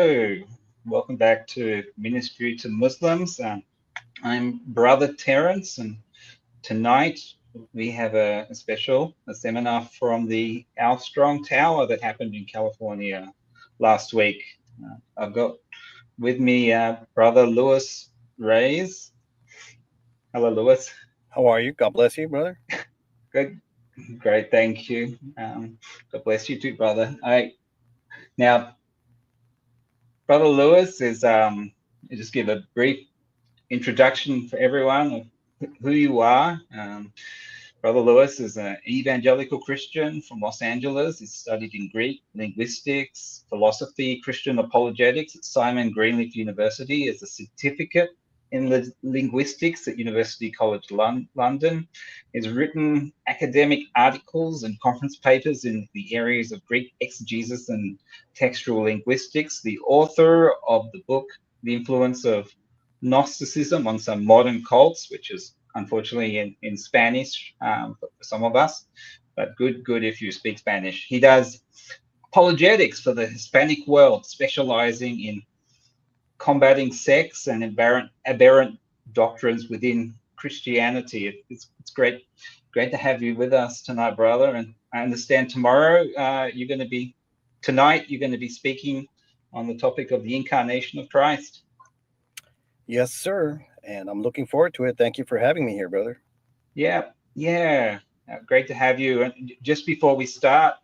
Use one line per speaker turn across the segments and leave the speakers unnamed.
Hello, welcome back to Ministry to Muslims. I'm Brother Terence, and tonight we have a special seminar from the Our Strong Tower that happened in California last week. I've got with me Brother Lewis Reyes. Hello, Lewis.
How are you? God bless you, brother.
Good, great, thank you. God bless you too, brother. Now, Brother Lewis is just give a brief introduction for everyone of who you are. Brother Lewis is an evangelical Christian from Los Angeles. He studied in Greek, linguistics, philosophy, Christian apologetics at Simon Greenleaf University as a certificate in linguistics at University College London. He's written academic articles and conference papers in the areas of Greek exegesis and textual linguistics. The author of the book, The Influence of Gnosticism on Some Modern Cults, which is unfortunately in Spanish for some of us, but good if you speak Spanish. He does apologetics for the Hispanic world, specializing in combating sex and aberrant doctrines within Christianity. It's great to have you with us tonight, brother. And I understand tomorrow you're going to be speaking on the topic of the incarnation of Christ.
Yes, sir. And I'm looking forward to it. Thank you for having me here, brother.
Yeah. Great to have you. And just before we start,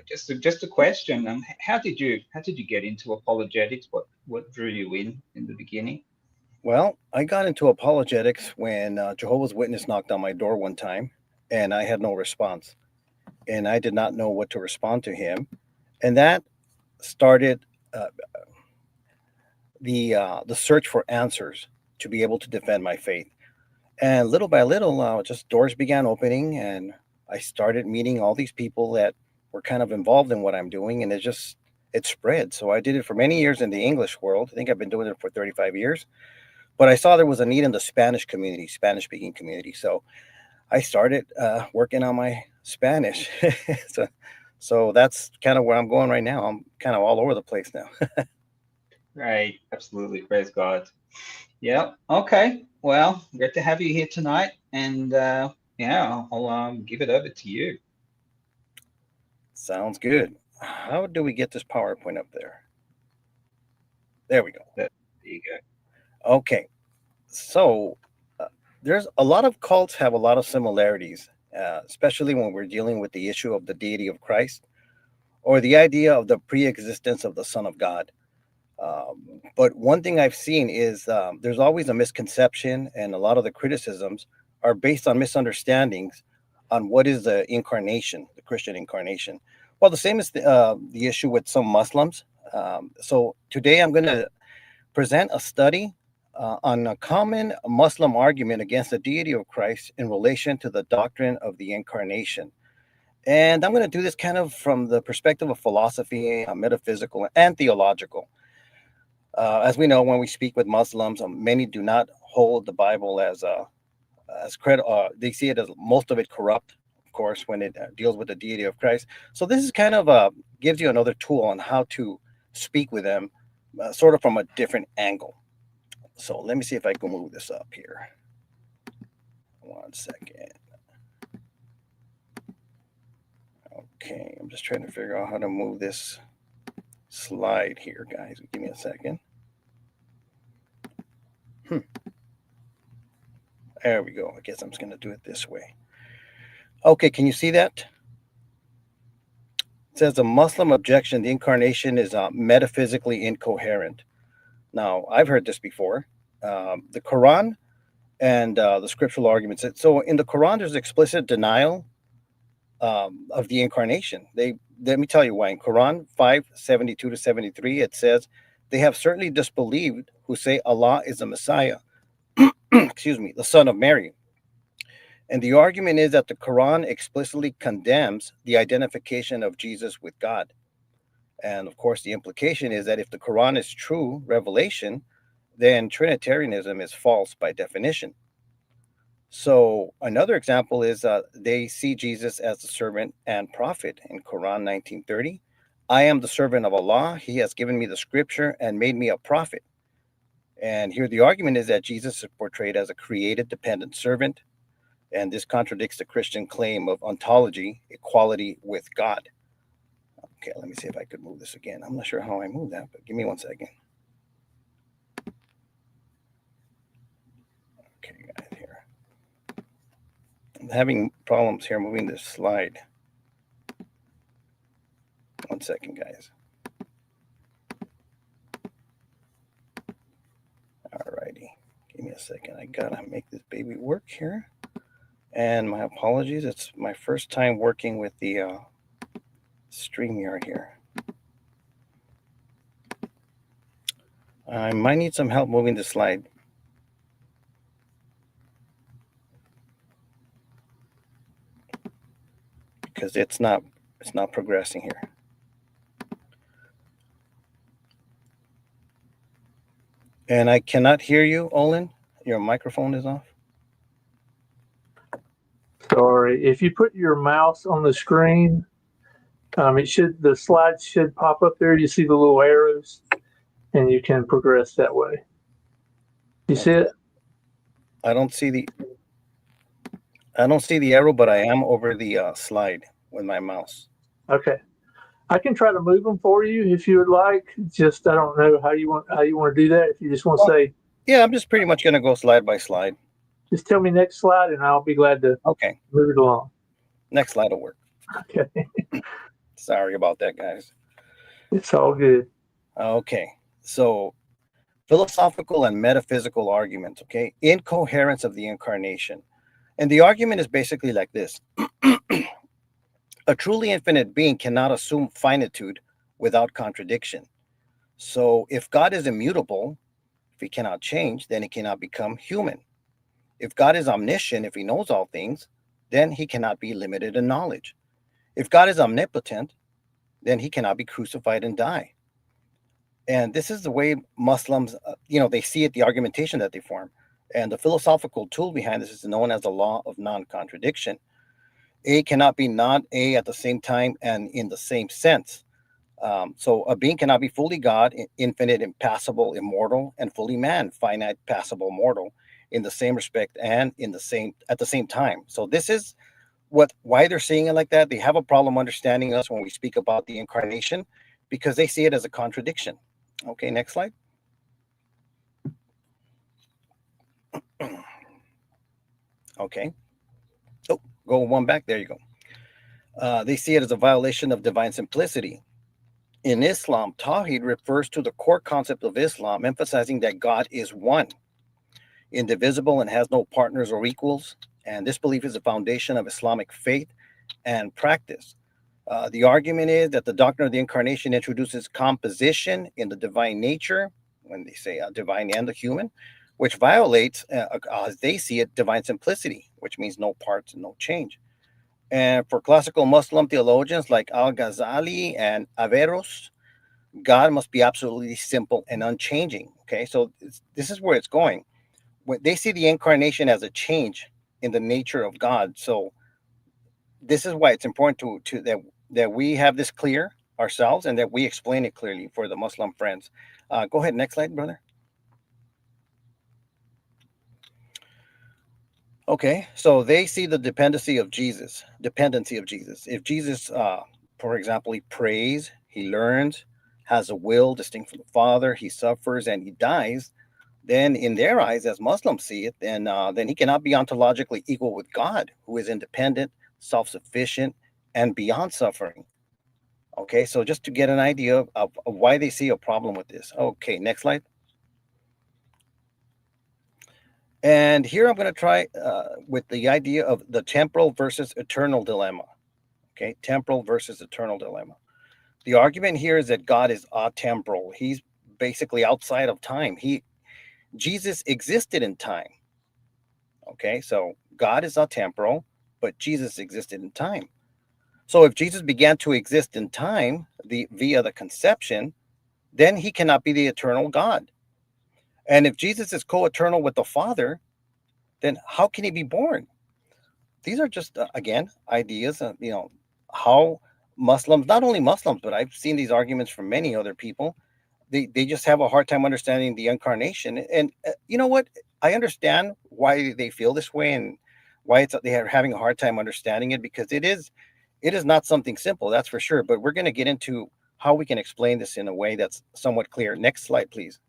just a question. How did you get into apologetics? What drew you in the beginning?
Well, I got into apologetics when Jehovah's Witness knocked on my door one time, and I had no response, and I did not know what to respond to him, and that started uh, the search for answers to be able to defend my faith. And little by little, just doors began opening, and I started meeting all these people that were kind of involved in what I'm doing, and it spread. So I did it for many years in the English world. I think I've been doing it for 35 years. But I saw there was a need in the Spanish community, Spanish speaking community. So I started working on my Spanish. so, so that's kind of where I'm going right now. I'm kind of all over the place now.
Right, absolutely. Praise God. Yeah. Okay. Well, great to have you here tonight, and yeah, I'll give it over to you.
Sounds good. How do we get this PowerPoint up there? There we go.
There you go.
Okay. So uh, there's a lot of cults have a lot of similarities, especially when we're dealing with the issue of the deity of Christ or the idea of the pre-existence of the Son of God. But one thing I've seen is there's always a misconception, and a lot of the criticisms are based on misunderstandings on what is the incarnation, the Christian incarnation. Well, the same is the issue with some Muslims. So today I'm going to present a study on a common Muslim argument against the deity of Christ in relation to the doctrine of the incarnation. And I'm going to do this kind of from the perspective of philosophy, metaphysical, and theological. As we know, when we speak with Muslims, many do not hold the Bible as credit. They see it as most of it corrupt, of course, when it deals with the deity of Christ. So this is kind of gives you another tool on how to speak with them, sort of from a different angle. So let me see if I can move this up here. One second. Okay, I'm just trying to figure out how to move this slide here, guys. Give me a second. There we go. I guess I'm just going to do it this way. Okay, can you see that? It says a Muslim objection, the incarnation is metaphysically incoherent. Now, I've heard this before. The Quran and the scriptural arguments. So in the Quran, there's explicit denial of the incarnation. Let me tell you why. In Quran 5:72 to 73, it says, they have certainly disbelieved who say Allah is the Messiah, excuse me, the son of Mary. And the argument is that the Quran explicitly condemns the identification of Jesus with God. And of course, the implication is that if the Quran is true revelation, then Trinitarianism is false by definition. So another example is they see Jesus as the servant and prophet in Quran 19:30. I am the servant of Allah. He has given me the scripture and made me a prophet. And here the argument is that Jesus is portrayed as a created dependent servant. And this contradicts the Christian claim of ontology, equality with God. Okay, let me see if I could move this again. I'm not sure how I move that, but give me 1 second. Okay, guys, here. I'm having problems here moving this slide. 1 second, guys. Alrighty, give me a second. I gotta make this baby work here. And my apologies, it's my first time working with the StreamYard here. I might need some help moving the slide. Because it's not progressing here. And I cannot hear you, Olin. Your microphone is off.
Sorry. If you put your mouse on the screen, the slides should pop up there. You see the little arrows, and you can progress that way. You see it?
I don't see the arrow, but I am over the slide with my mouse.
Okay. I can try to move them for you if you would like. Just I don't know how you want to do that. If you just want to say,
yeah, I'm just pretty much going to go slide by slide.
Just tell me next slide, and I'll be glad to move it along.
Next slide will work.
Okay.
Sorry about that, guys.
It's all good.
Okay. So, philosophical and metaphysical arguments, okay? Incoherence of the incarnation. And the argument is basically like this. A truly infinite being cannot assume finitude without contradiction. So if God is immutable, if he cannot change, then he cannot become human. If God is omniscient, if he knows all things, then he cannot be limited in knowledge. If God is omnipotent, then he cannot be crucified and die. And this is the way Muslims, they see it, the argumentation that they form. And the philosophical tool behind this is known as the law of non-contradiction. A cannot be not A at the same time and in the same sense. So a being cannot be fully God, infinite, impassible, immortal, and fully man, finite, passible, mortal, in the same respect and at the same time. So this is why they're seeing it like that. They have a problem understanding us when we speak about the incarnation because they see it as a contradiction. Okay, next slide. Okay. Oh, go one back. There you go. They see it as a violation of divine simplicity. In Islam, Tawhid refers to the core concept of Islam, emphasizing that God is one, indivisible, and has no partners or equals. And this belief is the foundation of Islamic faith and practice. The argument is that the doctrine of the incarnation introduces composition in the divine nature, when they say divine and the human, which violates, as they see it, divine simplicity, which means no parts and no change. And for classical Muslim theologians like Al-Ghazali and Averroes, God must be absolutely simple and unchanging. Okay, so this is where it's going. When they see the incarnation as a change in the nature of God. So this is why it's important that we have this clear ourselves and that we explain it clearly for the Muslim friends. Go ahead, next slide, brother. Okay, so they see the dependency of Jesus. If Jesus, for example, he prays, he learns, has a will distinct from the Father, he suffers, and he dies, then in their eyes, as Muslims see it, then he cannot be ontologically equal with God, who is independent, self-sufficient, and beyond suffering. Okay, so just to get an idea of why they see a problem with this. Okay, next slide. And here I'm going to try with the idea of the temporal versus eternal dilemma. Okay, temporal versus eternal dilemma. The argument here is that God is atemporal. He's basically outside of time. Jesus existed in time. Okay, so God is atemporal, but Jesus existed in time. So if Jesus began to exist in time via the conception, then he cannot be the eternal God. And if Jesus is co-eternal with the Father, then how can he be born? These are just, again, ideas of, how Muslims, not only Muslims, but I've seen these arguments from many other people. They just have a hard time understanding the incarnation. And you know what? I understand why they feel this way and why they are having a hard time understanding it, because it is not something simple, that's for sure. But we're going to get into how we can explain this in a way that's somewhat clear. Next slide, please.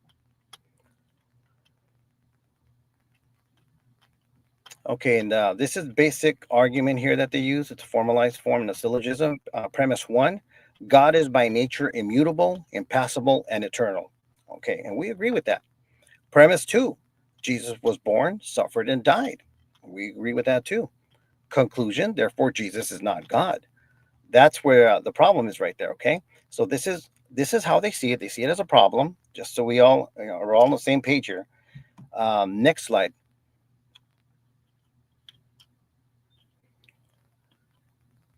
Okay, and this is basic argument here that they use. It's a formalized form in a syllogism. Premise one: God is by nature immutable, impassible, and eternal. Okay, and we agree with that. Premise two: Jesus was born, suffered, and died. We agree with that too. Conclusion: therefore, Jesus is not God. That's where the problem is right there. Okay, so this is how they see it. They see it as a problem. Just so we all are all on the same page here. Next slide.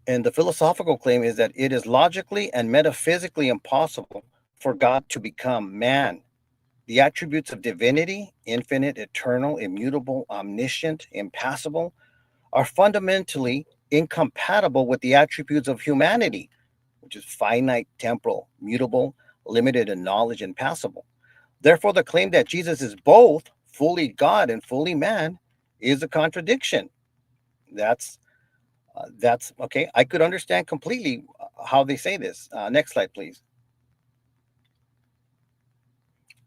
And the philosophical claim is that it is logically and metaphysically impossible for God to become man. The attributes of divinity, infinite, eternal, immutable, omniscient, impassible, are fundamentally incompatible with the attributes of humanity, which is finite, temporal, mutable, limited in knowledge, and passible. Therefore, the claim that Jesus is both fully God and fully man is a contradiction. That's okay. I could understand completely how they say this. Next slide, please.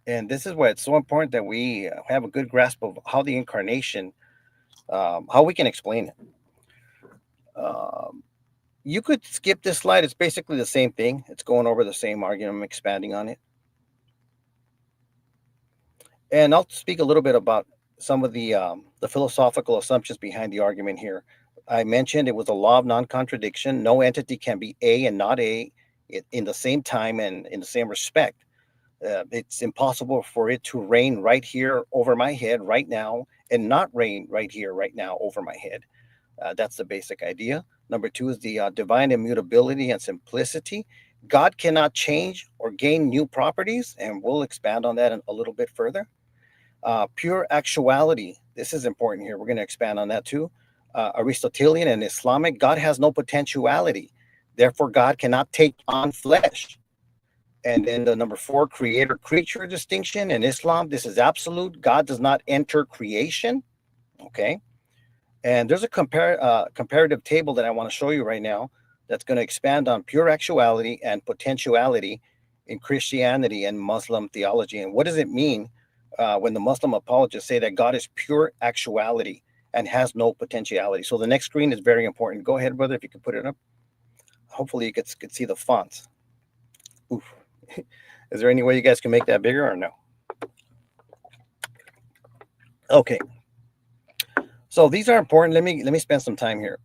And this is why it's so important that we have a good grasp of how the incarnation, how we can explain it. You could skip this slide. It's basically the same thing. It's going over the same argument. I'm expanding on it. And I'll speak a little bit about some of the philosophical assumptions behind the argument here. I mentioned it was a law of non-contradiction. No entity can be A and not A in the same time and in the same respect. It's impossible for it to reign right here over my head right now and not reign right here right now over my head. That's the basic idea. Number two is the divine immutability and simplicity. God cannot change or gain new properties, and we'll expand on that a little bit further. Pure actuality. This is important here. We're going to expand on that too. Aristotelian and Islamic, God has no potentiality. Therefore, God cannot take on flesh. And then the number four, creator-creature distinction. In Islam, this is absolute. God does not enter creation. Okay. And there's a comparative table that I want to show you right now that's going to expand on pure actuality and potentiality in Christianity and Muslim theology. And what does it mean when the Muslim apologists say that God is pure actuality and has no potentiality? So the next screen is very important. Go ahead, brother, if you could put it up. Hopefully you could see the fonts. Oof. Is there any way you guys can make that bigger or no? Okay. So these are important. Let me spend some time here.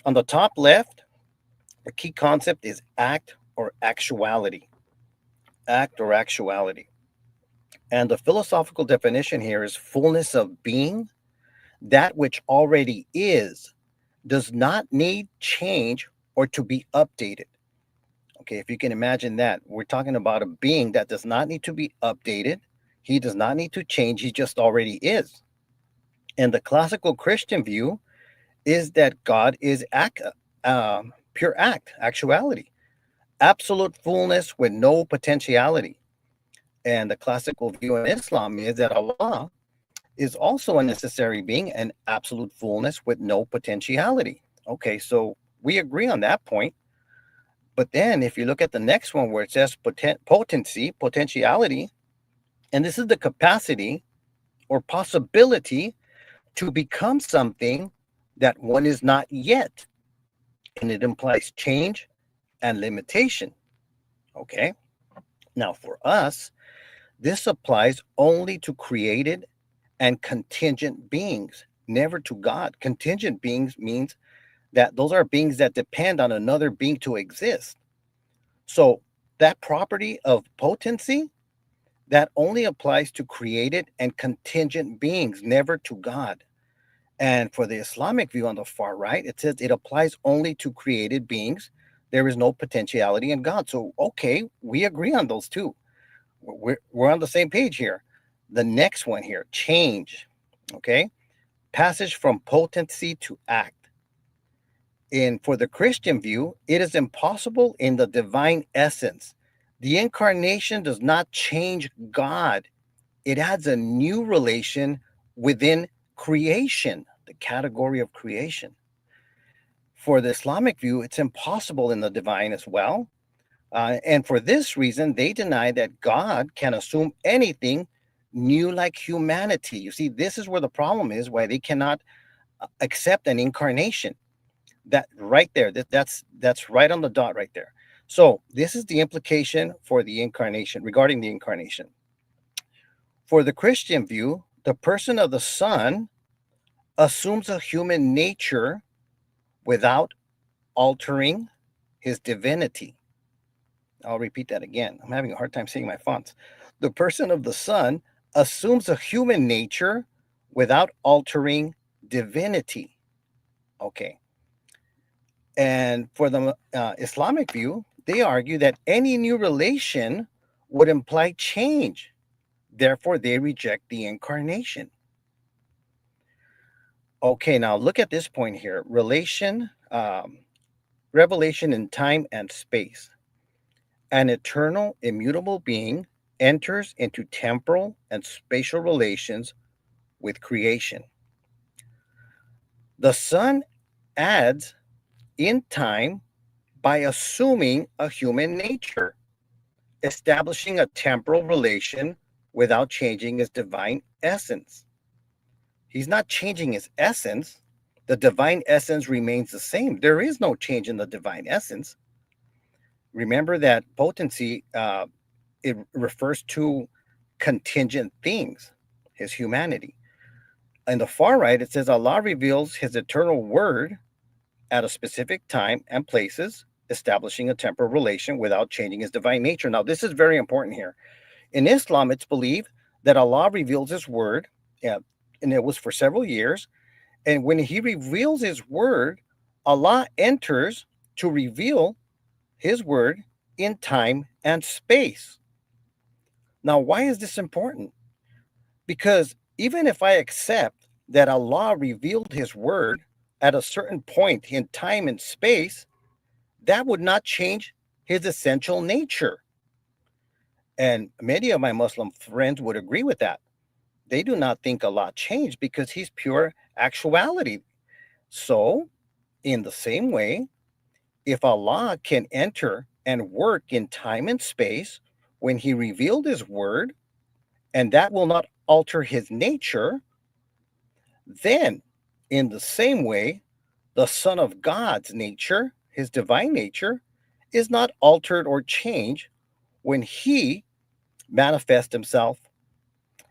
On the top left, the key concept is act or actuality. Act or actuality. And the philosophical definition here is fullness of being. That which already is does not need change or to be updated. Okay, if you can imagine that, we're talking about a being that does not need to be updated. He does not need to change. He just already is. And the classical Christian view is that God is pure act, actuality, absolute fullness with no potentiality. And the classical view in Islam is that Allah is also a necessary being and absolute fullness with no potentiality. Okay, so we agree on that point. But then if you look at the next one where it says potency, potentiality, and this is the capacity or possibility to become something that one is not yet. And it implies change and limitation. Okay. Now for us, this applies only to created and contingent beings, never to God. Contingent beings means that those are beings that depend on another being to exist. So that property of potency, that only applies to created and contingent beings, never to God. And for the Islamic view on the far right, it says it applies only to created beings. There is no potentiality in God. So, okay, we agree on those two. We're on the same page here. The next one here, change. Okay. Passage from potency to act. And for the Christian view, it is impossible in the divine essence. The incarnation does not change God, it adds a new relation within creation, the category of creation. For the Islamic view, it's impossible in the divine as well. And for this reason, they deny that God can assume anything new like humanity. You see, this is where the problem is, why they cannot accept an incarnation. That right there, that's right on the dot right there. So this is the implication for the incarnation, regarding the incarnation. For the Christian view, the person of the Son assumes a human nature without altering his divinity. I'll repeat that again. I'm having a hard time saying my fonts. The person of the Son assumes a human nature without altering divinity. Okay. And for the Islamic view, they argue that any new relation would imply change. Therefore, they reject the incarnation. Okay, now look at this point here. Revelation in time and space. An eternal, immutable being enters into temporal and spatial relations with creation. The Son adds in time by assuming a human nature, establishing a temporal relation without changing his divine essence. He's not changing his essence. The divine essence remains the same. There is no change in the divine essence. Remember that potency, it refers to contingent things, his humanity. In the far right, it says Allah reveals his eternal word at a specific time and places, establishing a temporal relation without changing his divine nature. Now, this is very important here. In Islam, it's believed that Allah reveals his word, and it was for several years. And when he reveals his word, Allah enters to reveal his word in time and space. Now, why is this important? Because even if I accept that Allah revealed his word at a certain point in time and space, that would not change his essential nature. And many of my Muslim friends would agree with that. They do not think Allah changed because he's pure actuality. So, in the same way, if Allah can enter and work in time and space when he revealed his word, and that will not alter his nature, then in the same way, the Son of God's nature, his divine nature, is not altered or changed when he manifests himself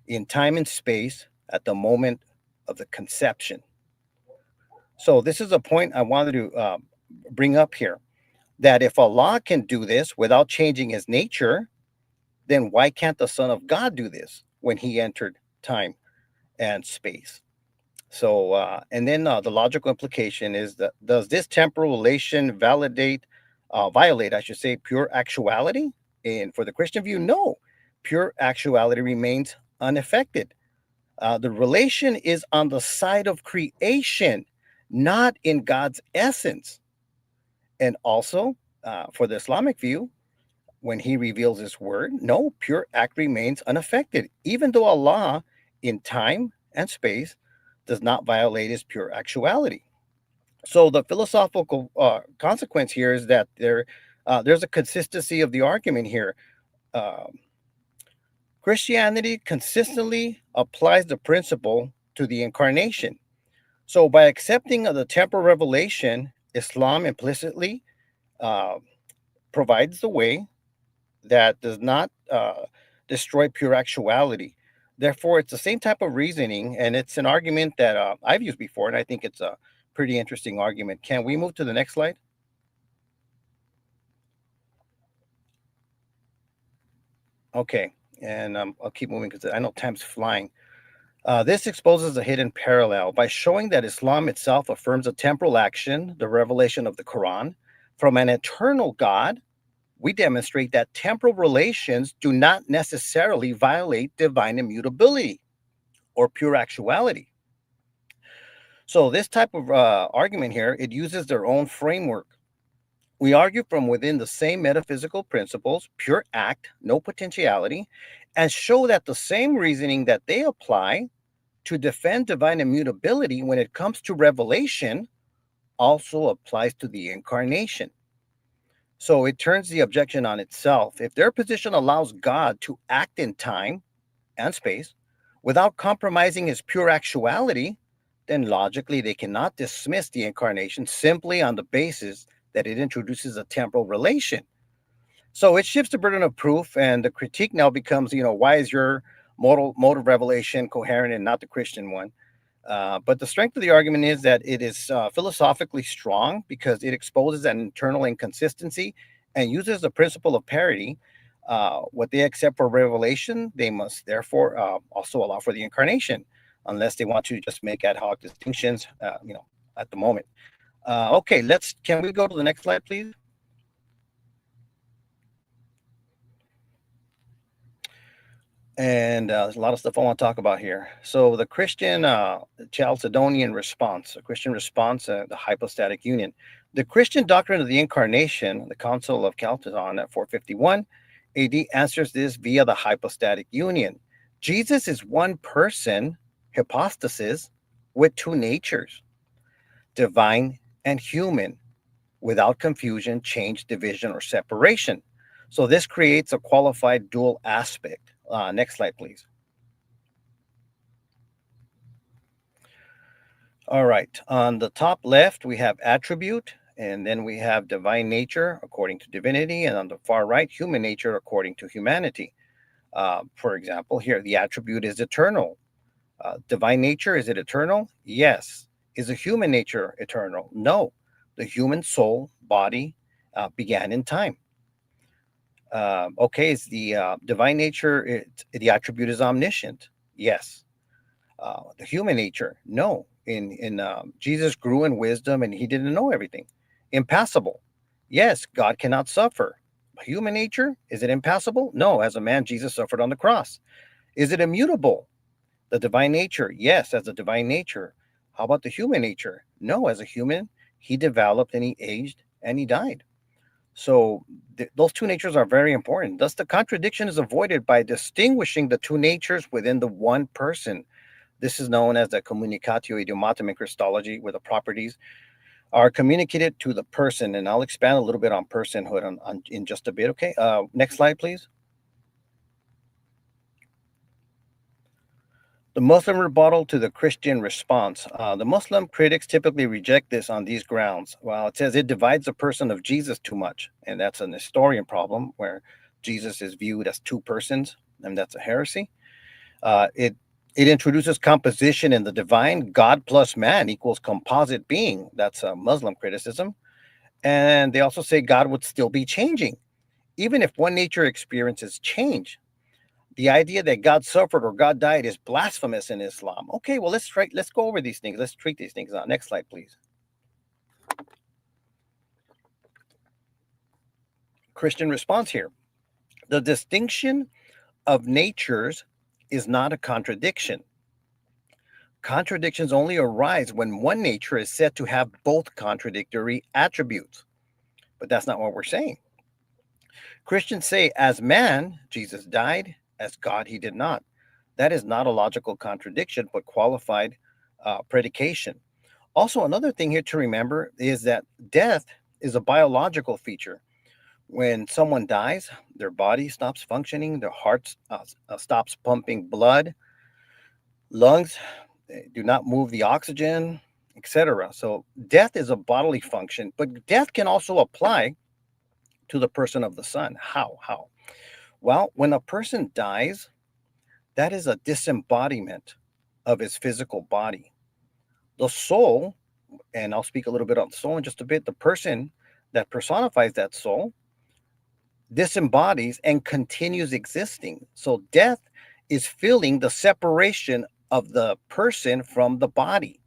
in time and space at the moment of the conception. So this is a point I wanted to bring up here, that if Allah can do this without changing his nature, then why can't the Son of God do this when he entered time and space? So, and then the logical implication is that, does this temporal relation violate, I should say, pure actuality? And for the Christian view, no. Pure actuality remains unaffected. The relation is on the side of creation, not in God's essence. And also, for the Islamic view, when he reveals his word, no, pure act remains unaffected, even though Allah in time and space does not violate his pure actuality. So the philosophical consequence here is that there's a consistency of the argument here. Christianity consistently applies the principle to the incarnation. So by accepting of the temporal revelation, Islam implicitly provides the way that does not destroy pure actuality. Therefore, it's the same type of reasoning, and it's an argument that I've used before, and I think it's a pretty interesting argument. Can we move to the next slide? Okay, and I'll keep moving because I know time's flying. This exposes a hidden parallel by showing that Islam itself affirms a temporal action, the revelation of the Quran, from an eternal God. We demonstrate that temporal relations do not necessarily violate divine immutability or pure actuality. So this type of argument here, it uses their own framework. We argue from within the same metaphysical principles, pure act, no potentiality, and show that the same reasoning that they apply to defend divine immutability when it comes to revelation also applies to the incarnation. So it turns the objection on itself. If their position allows God to act in time and space without compromising his pure actuality, then logically they cannot dismiss the incarnation simply on the basis that it introduces a temporal relation. So it shifts the burden of proof, and the critique now becomes, why is your mode of revelation coherent and not the Christian one? But the strength of the argument is that it is philosophically strong because it exposes an internal inconsistency and uses the principle of parity. What they accept for revelation, they must therefore also allow for the incarnation, unless they want to just make ad hoc distinctions, at the moment. Okay, can we go to the next slide, please? And there's a lot of stuff I want to talk about here. So the Christian Chalcedonian response, the Christian response, the hypostatic union. The Christian doctrine of the incarnation, the Council of Chalcedon at 451 AD, answers this via the hypostatic union. Jesus is one person, hypostasis, with two natures, divine and human, without confusion, change, division, or separation. So this creates a qualified dual aspect. Next slide, please. All right. On the top left, we have attribute, and then we have divine nature according to divinity, and on the far right, human nature according to humanity. For example, here, the attribute is eternal. Divine nature, is it eternal? Yes. Is the human nature eternal? No. The human soul, body, began in time. Okay, is the divine nature, the attribute is omniscient? Yes. The human nature, no. In Jesus grew in wisdom and he didn't know everything. Impassible? Yes, God cannot suffer. Human nature, is it impassible? No, as a man, Jesus suffered on the cross. Is it immutable? The divine nature, yes, as a divine nature. How about the human nature? No, as a human, he developed and he aged and he died. So those two natures are very important. Thus, the contradiction is avoided by distinguishing the two natures within the one person. This is known as the communicatio idiomatum in Christology, where the properties are communicated to the person. And I'll expand a little bit on personhood in just a bit. Okay, next slide, please. The Muslim rebuttal to the Christian response. The Muslim critics typically reject this on these grounds. Well, it says it divides the person of Jesus too much, and that's an Nestorian problem where Jesus is viewed as two persons, and that's a heresy. It introduces composition in the divine. God plus man equals composite being. That's a Muslim criticism. And they also say God would still be changing, even if one nature experiences change. The idea that God suffered or God died is blasphemous in Islam. Okay, well, let's go over these things. Let's treat these things out. Next slide, please. Christian response here. The distinction of natures is not a contradiction. Contradictions only arise when one nature is said to have both contradictory attributes. But that's not what we're saying. Christians say, as man, Jesus died. As God, he did not. That is not a logical contradiction, but qualified predication. Also, another thing here to remember is that death is a biological feature. When someone dies, their body stops functioning, their heart stops pumping blood, lungs do not move the oxygen, etc. So death is a bodily function, but death can also apply to the person of the Son. How? Well, when a person dies, that is a disembodiment of his physical body. The soul, and I'll speak a little bit on the soul in just a bit, the person that personifies that soul disembodies and continues existing. So death is feeling the separation of the person from the body.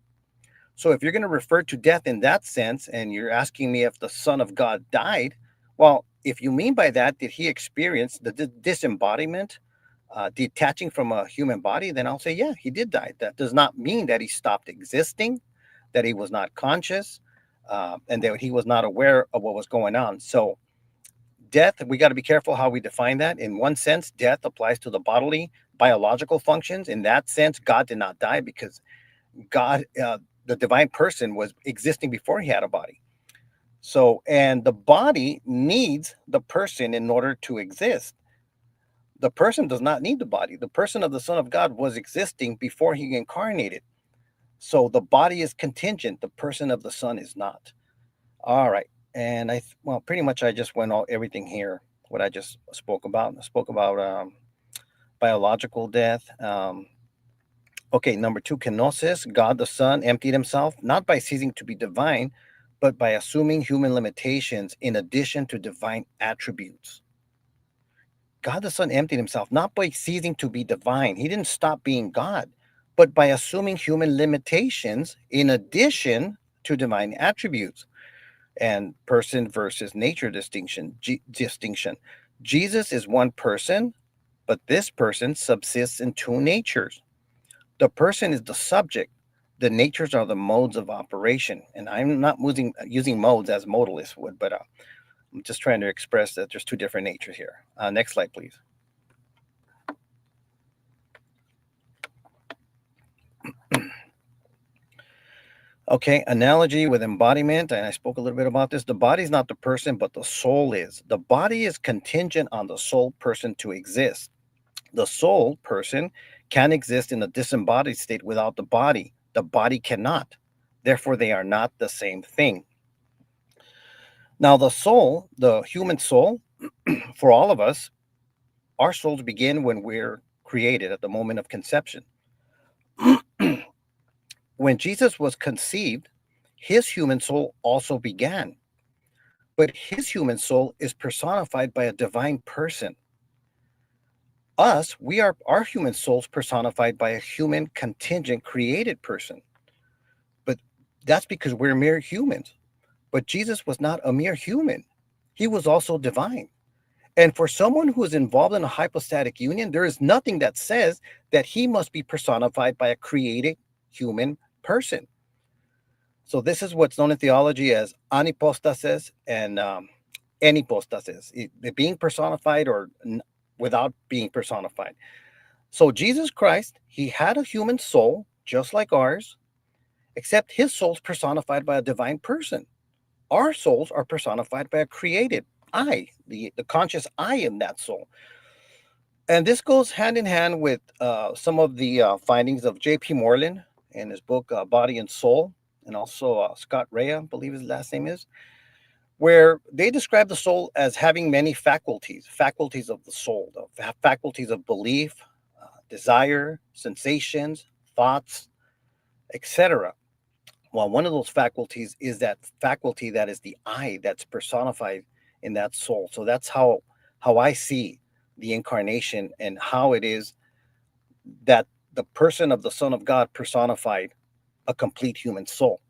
So if you're going to refer to death in that sense, and you're asking me if the Son of God died, well, if you mean by that, did he experience the disembodiment, detaching from a human body, then I'll say, yeah, he did die. That does not mean that he stopped existing. that he was not conscious, and that he was not aware of what was going on. So death, we got to be careful how we define that. In one sense, death applies to the bodily, biological functions. In that sense, God did not die because God, the divine person, was existing before he had a body. So, and the body needs the person in order to exist. The person does not need the body. The person of the Son of God was existing before he incarnated. So the body is contingent. The person of the Son is not. All right. And well, pretty much I just went all everything here, what I just spoke about. I spoke about biological death. Okay, number 2, kenosis. God the Son emptied himself, not by ceasing to be divine, but by assuming human limitations in addition to divine attributes. God the Son emptied himself, not by ceasing to be divine. He didn't stop being God, but by assuming human limitations in addition to divine attributes. And person versus nature distinction. Jesus is one person, but this person subsists in 2 natures. The person is the subject. The natures are the modes of operation. And I'm not using modes as modalists would, but I'm just trying to express that there's 2 different natures here. Next slide, please. Okay, analogy with embodiment, and I spoke a little bit about this. The body is not the person, but the soul is. The body is contingent on the soul person to exist. The soul person can exist in a disembodied state without the body. The body cannot. Therefore, they are not the same thing. Now, the soul, the human soul, for all of us, our souls begin when we're created at the moment of conception. When Jesus was conceived, his human soul also began. But his human soul is personified by a divine person. Us, we are our human souls personified by a human contingent created person. But that's because we're mere humans. But Jesus was not a mere human. He was also divine. And for someone who is involved in a hypostatic union, there is nothing that says that he must be personified by a created human person. So this is what's known in theology as anipostasis and enipostasis, being personified or without being personified. So Jesus Christ, he had a human soul just like ours, except his soul's personified by a divine person. Our souls are personified by a created I, the conscious I in that soul. And this goes hand in hand with some of the findings of J.P. Moreland in his book, Body and Soul, and also Scott Reyes, I believe his last name is, where they describe the soul as having many faculties of the soul, the faculties of belief, desire, sensations, thoughts, etc. Well, one of those faculties is that faculty that is the I that's personified in that soul. So that's how I see the incarnation and how it is that the person of the Son of God personified a complete human soul.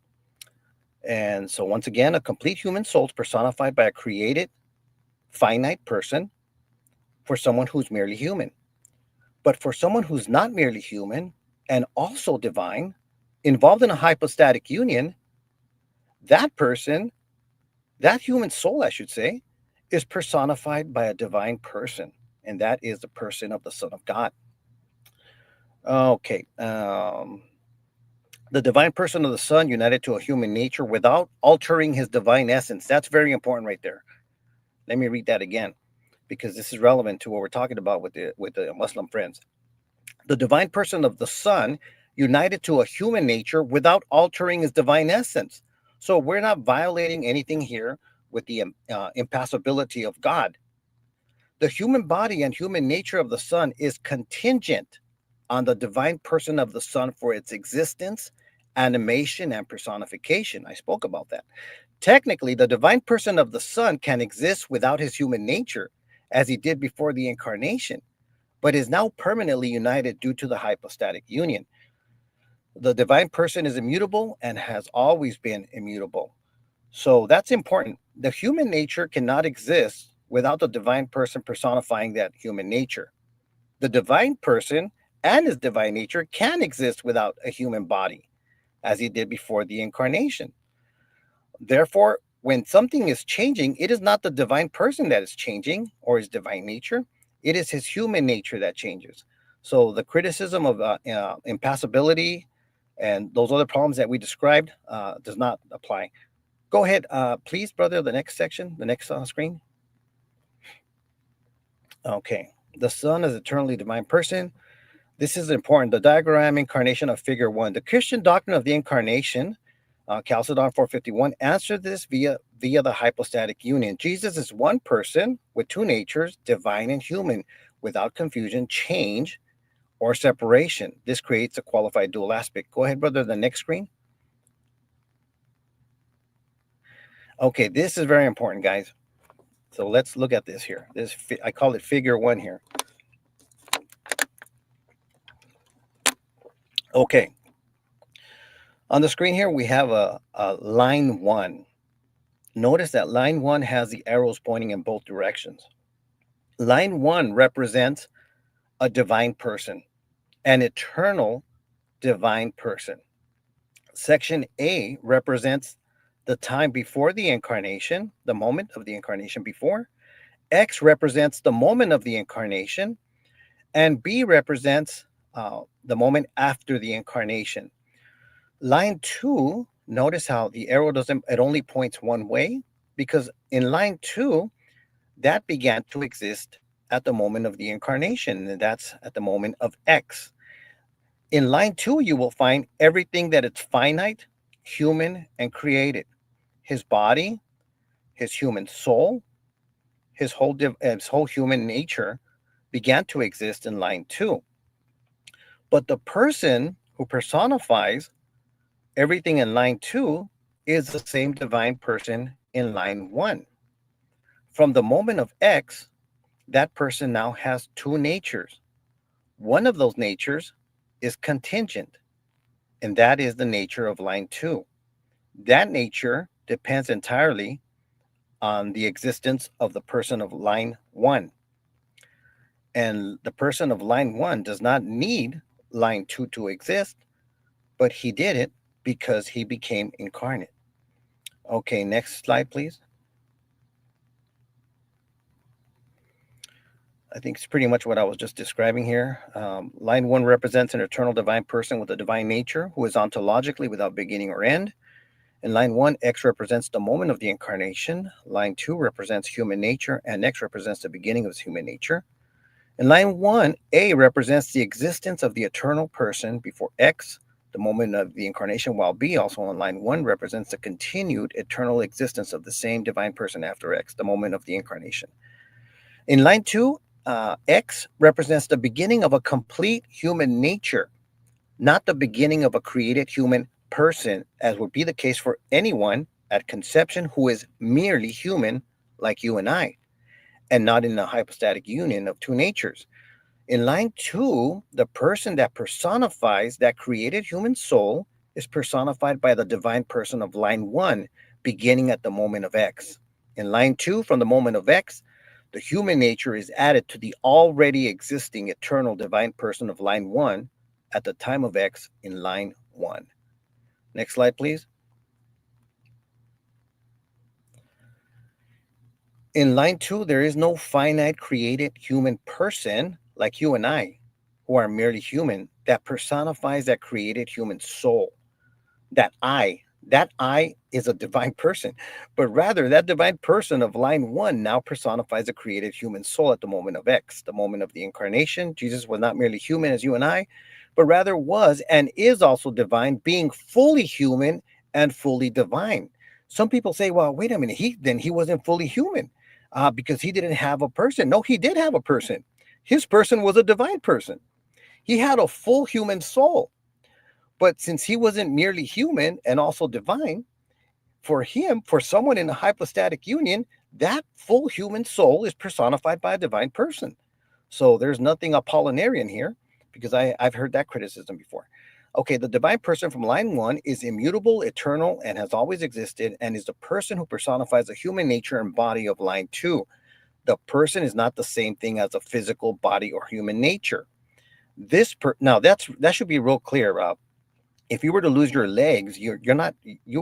And so once again, a complete human soul is personified by a created finite person for someone who's merely human. But for someone who's not merely human and also divine, involved in a hypostatic union, that person, that human soul, I should say, is personified by a divine person. And that is the person of the Son of God. Okay. The divine person of the Son united to a human nature without altering his divine essence. That's very important right there. Let me read that again, because this is relevant to what we're talking about with the Muslim friends. The divine person of the Son united to a human nature without altering his divine essence. So we're not violating anything here with the impassibility of God. The human body and human nature of the Son is contingent on the divine person of the Son for its existence, animation, and personification. I spoke about that. Technically, the divine person of the Son can exist without his human nature, as he did before the incarnation, but is now permanently united due to the hypostatic union. The divine person is immutable and has always been immutable. So that's important. The human nature cannot exist without the divine person personifying that human nature. The divine person and his divine nature can exist without a human body. as he did before the incarnation. Therefore, when something is changing, it is not the divine person that is changing or his divine nature. It is his human nature that changes. So the criticism of impassibility and those other problems that we described does not apply. Go ahead, please, brother, the next section, the next screen. Okay. The Son is eternally divine person. This is important. The diagram incarnation of figure 1. The Christian doctrine of the incarnation, Chalcedon 451, answered this via the hypostatic union. Jesus is one person with two natures, divine and human, without confusion, change, or separation. This creates a qualified dual aspect. Go ahead, brother, the next screen. Okay, this is very important, guys. So let's look at this here. I call it figure 1 here. Okay. On the screen here, we have a line 1. Notice that line 1 has the arrows pointing in both directions. Line 1 represents a divine person, an eternal divine person. Section A represents the time before the incarnation, the moment of the incarnation before. X represents the moment of the incarnation, and B represents the moment after the incarnation. Line 2, notice how the arrow it only points one way, because in line 2, that began to exist at the moment of the incarnation, and that's at the moment of X. In line 2, you will find everything that is finite, human, and created. His body, his human soul, his whole human nature began to exist in line 2. But the person who personifies everything in line 2 is the same divine person in line 1. From the moment of X, that person now has two natures. One of those natures is contingent, and that is the nature of line 2. That nature depends entirely on the existence of the person of line 1. And the person of line 1 does not need line 2 to exist, but he did it because he became incarnate. Okay, next slide, please. I think it's pretty much what I was just describing here. Line 1 represents an eternal divine person with a divine nature who is ontologically without beginning or end. In line 1, X represents the moment of the incarnation. Line 2 represents human nature, and X represents the beginning of his human nature. In line 1, A represents the existence of the eternal person before X, the moment of the incarnation, while B, also on line 1, represents the continued eternal existence of the same divine person after X, the moment of the incarnation. In line 2, X represents the beginning of a complete human nature, not the beginning of a created human person, as would be the case for anyone at conception who is merely human like you and I, and not in a hypostatic union of two natures. In line 2, the person that personifies that created human soul is personified by the divine person of line 1, beginning at the moment of X. In line 2, from the moment of X, the human nature is added to the already existing eternal divine person of line 1 at the time of X in line 1. Next slide, please. In line 2, there is no finite created human person like you and I, who are merely human, that personifies that created human soul. That I is a divine person, but rather that divine person of line 1 now personifies a created human soul at the moment of X, the moment of the incarnation. Jesus was not merely human as you and I, but rather was and is also divine, being fully human and fully divine. Some people say, well, wait a minute, he wasn't fully human because he didn't have a person. No, he did have a person. His person was a divine person. He had a full human soul. But since he wasn't merely human and also divine, for someone in a hypostatic union, that full human soul is personified by a divine person. So there's nothing Apollinarian here, because I've heard that criticism before. Okay, the divine person from line 1 is immutable, eternal, and has always existed, and is the person who personifies the human nature and body of line 2. The person is not the same thing as a physical body or human nature. Now that should be real clear. If you were to lose your legs, you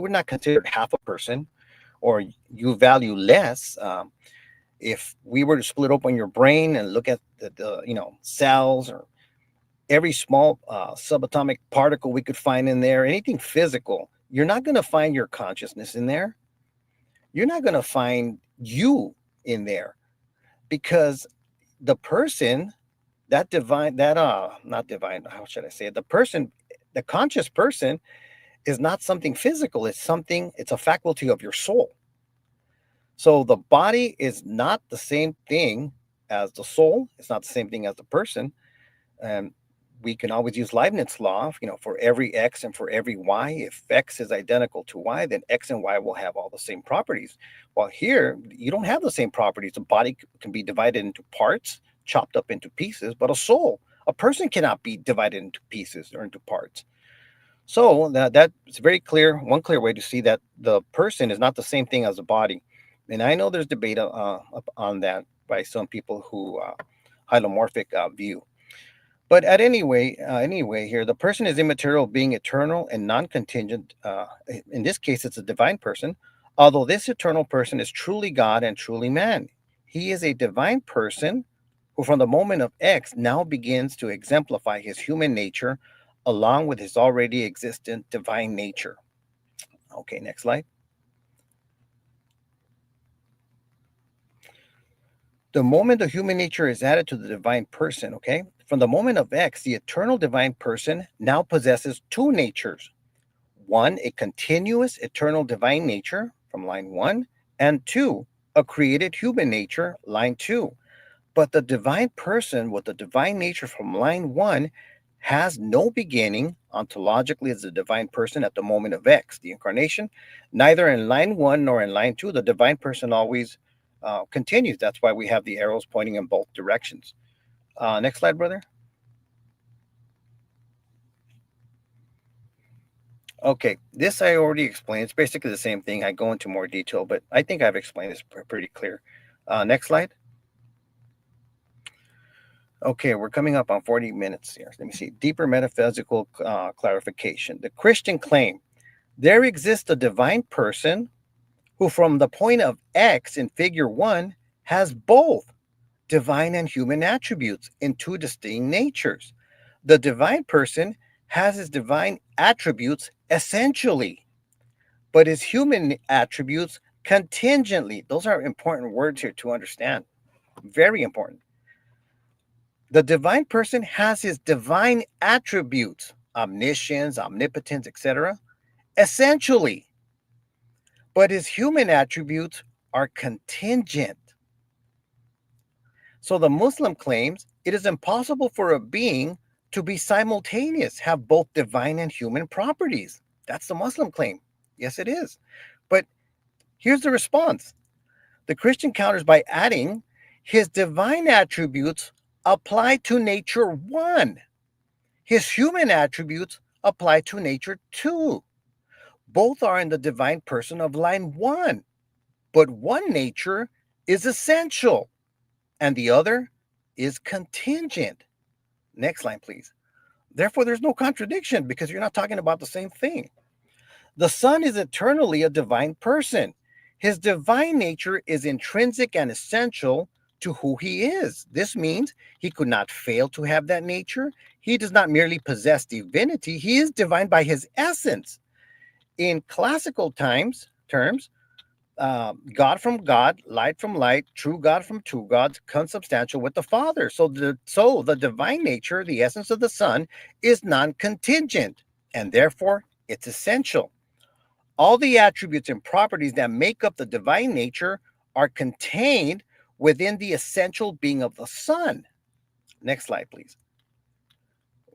were not considered half a person, or you value less. If we were to split open your brain and look at the cells, or every small subatomic particle we could find in there, anything physical, you're not going to find your consciousness in there. You're not going to find you in there, because the person, that divine, that not divine, how should I say it? The person, the conscious person, is not something physical. It's a faculty of your soul. So the body is not the same thing as the soul. It's not the same thing as the person. And we can always use Leibniz's law, for every X and for every Y. If X is identical to Y, then X and Y will have all the same properties. While here, you don't have the same properties. The body can be divided into parts, chopped up into pieces, but a person cannot be divided into pieces or into parts. So that's very clear. One clear way to see that the person is not the same thing as the body. And I know there's debate on that by some people who hylomorphic view. But anyway, here, the person is immaterial, being eternal and non-contingent. In this case, it's a divine person, although this eternal person is truly God and truly man. He is a divine person who, from the moment of X, now begins to exemplify his human nature along with his already existent divine nature. Okay, next slide. The moment the human nature is added to the divine person, okay, from the moment of X, the eternal divine person now possesses two natures. One, a continuous eternal divine nature from line 1, and 2, a created human nature, line 2. But the divine person with the divine nature from line 1 has no beginning ontologically as the divine person at the moment of X, the incarnation. Neither in line 1 nor in line 2, the divine person always continues. That's why we have the arrows pointing in both directions. Next slide, brother. Okay, this I already explained. It's basically the same thing. I go into more detail, but I think I've explained this pretty clear. Next slide. Okay, we're coming up on 40 minutes here. Let me see. Deeper metaphysical clarification. The Christian claim, there exists a divine person who from the point of X in figure 1 has both divine and human attributes in two distinct natures. The divine person has his divine attributes essentially, but his human attributes contingently. Those are important words here to understand. Very important. The divine person has his divine attributes, omniscience, omnipotence, etc., essentially, but his human attributes are contingent. So the Muslim claims it is impossible for a being to be simultaneous, have both divine and human properties. That's the Muslim claim. Yes, it is. But here's the response. The Christian counters by adding his divine attributes apply to nature 1. His human attributes apply to nature 2. Both are in the divine person of line 1, but one nature is essential and the other is contingent. Next line, please. Therefore, there's no contradiction because you're not talking about the same thing. The Son is eternally a divine person. His divine nature is intrinsic and essential to who he is. This means he could not fail to have that nature. He does not merely possess divinity. He is divine by his essence. In classical terms, God from God, light from light, true God from true God, consubstantial with the Father. So the divine nature, the essence of the Son, is non-contingent, and therefore it's essential. All the attributes and properties that make up the divine nature are contained within the essential being of the Son. Next slide, please.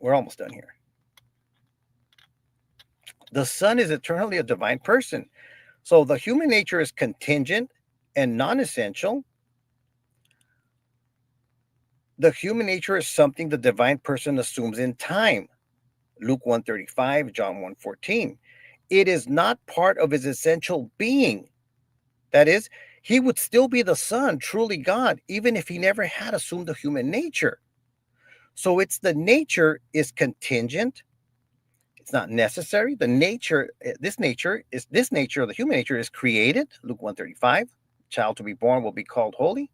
We're almost done here. The Son is eternally a divine person. So the human nature is contingent and non-essential. The human nature is something the divine person assumes in time. Luke 1:35, John 1:14. It is not part of his essential being. That is, he would still be the Son, truly God, even if he never had assumed the human nature. So it's the nature is contingent. It's not necessary. The nature, this nature of the human nature is created. Luke 135. Child to be born will be called holy.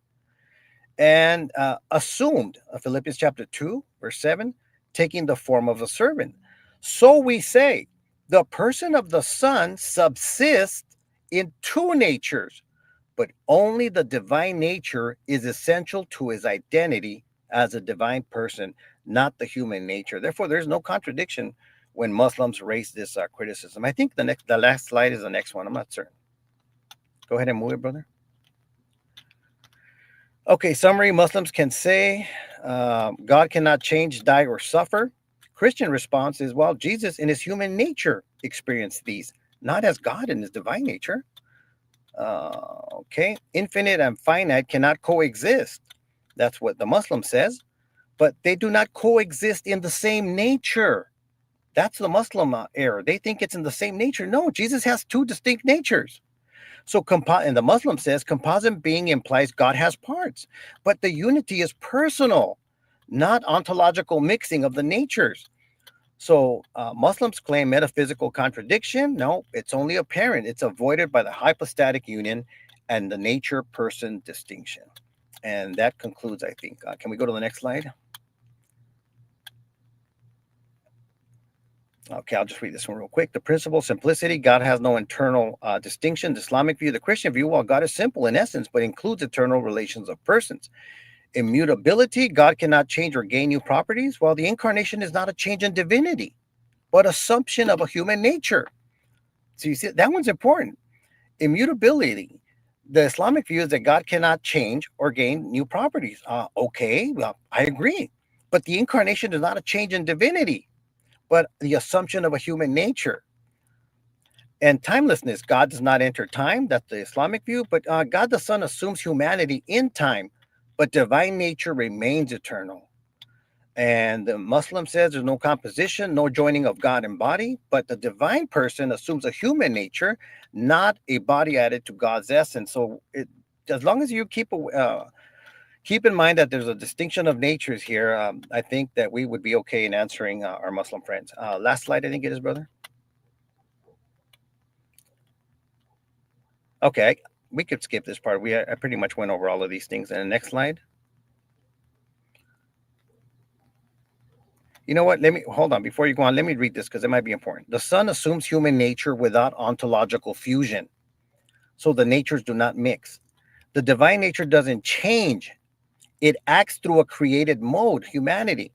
And assumed, Philippians chapter 2, verse 7, taking the form of a servant. So we say, the person of the Son subsists in two natures, but only the divine nature is essential to his identity as a divine person, not the human nature. Therefore, there's no contradiction when Muslims raise this criticism. I think the last slide is the next one. I'm not certain. Go ahead and move it, brother. Okay, summary. Muslims can say God cannot change, die, or suffer. Christian response is, well, Jesus in his human nature experienced these, not as God in his divine nature. Okay, infinite and finite cannot coexist. That's what the Muslim says, but they do not coexist in the same nature. That's the Muslim error. They think it's in the same nature. No, Jesus has two distinct natures. So, and the Muslim says composite being implies God has parts, but the unity is personal, not ontological mixing of the natures. So, Muslims claim metaphysical contradiction. No, it's only apparent. It's avoided by the hypostatic union and the nature-person distinction. And that concludes, I think. Can we go to the next slide? Okay, I'll just read this one real quick. The principle, simplicity, God has no internal distinction. The Islamic view, the Christian view, well, God is simple in essence, but includes eternal relations of persons. Immutability, God cannot change or gain new properties. Well, the incarnation is not a change in divinity, but assumption of a human nature. So you see, that one's important. Immutability, the Islamic view is that God cannot change or gain new properties. Okay, well, I agree. But the incarnation is not a change in divinity, but the assumption of a human nature. And timelessness, God does not enter time. That's the Islamic view. But God the Son assumes humanity in time, but divine nature remains eternal. And the Muslim says there's no composition, no joining of God and body, but the divine person assumes a human nature, not a body added to God's essence. So as long as you keep in mind that there's a distinction of natures here, I think that we would be okay in answering our Muslim friends. Last slide, I think it is, brother. Okay, we could skip this part. I pretty much went over all of these things. And the next slide. You know what? Hold on. Before you go on, let me read this because it might be important. The Son assumes human nature without ontological fusion. So the natures do not mix. The divine nature doesn't change. It acts through a created mode, humanity.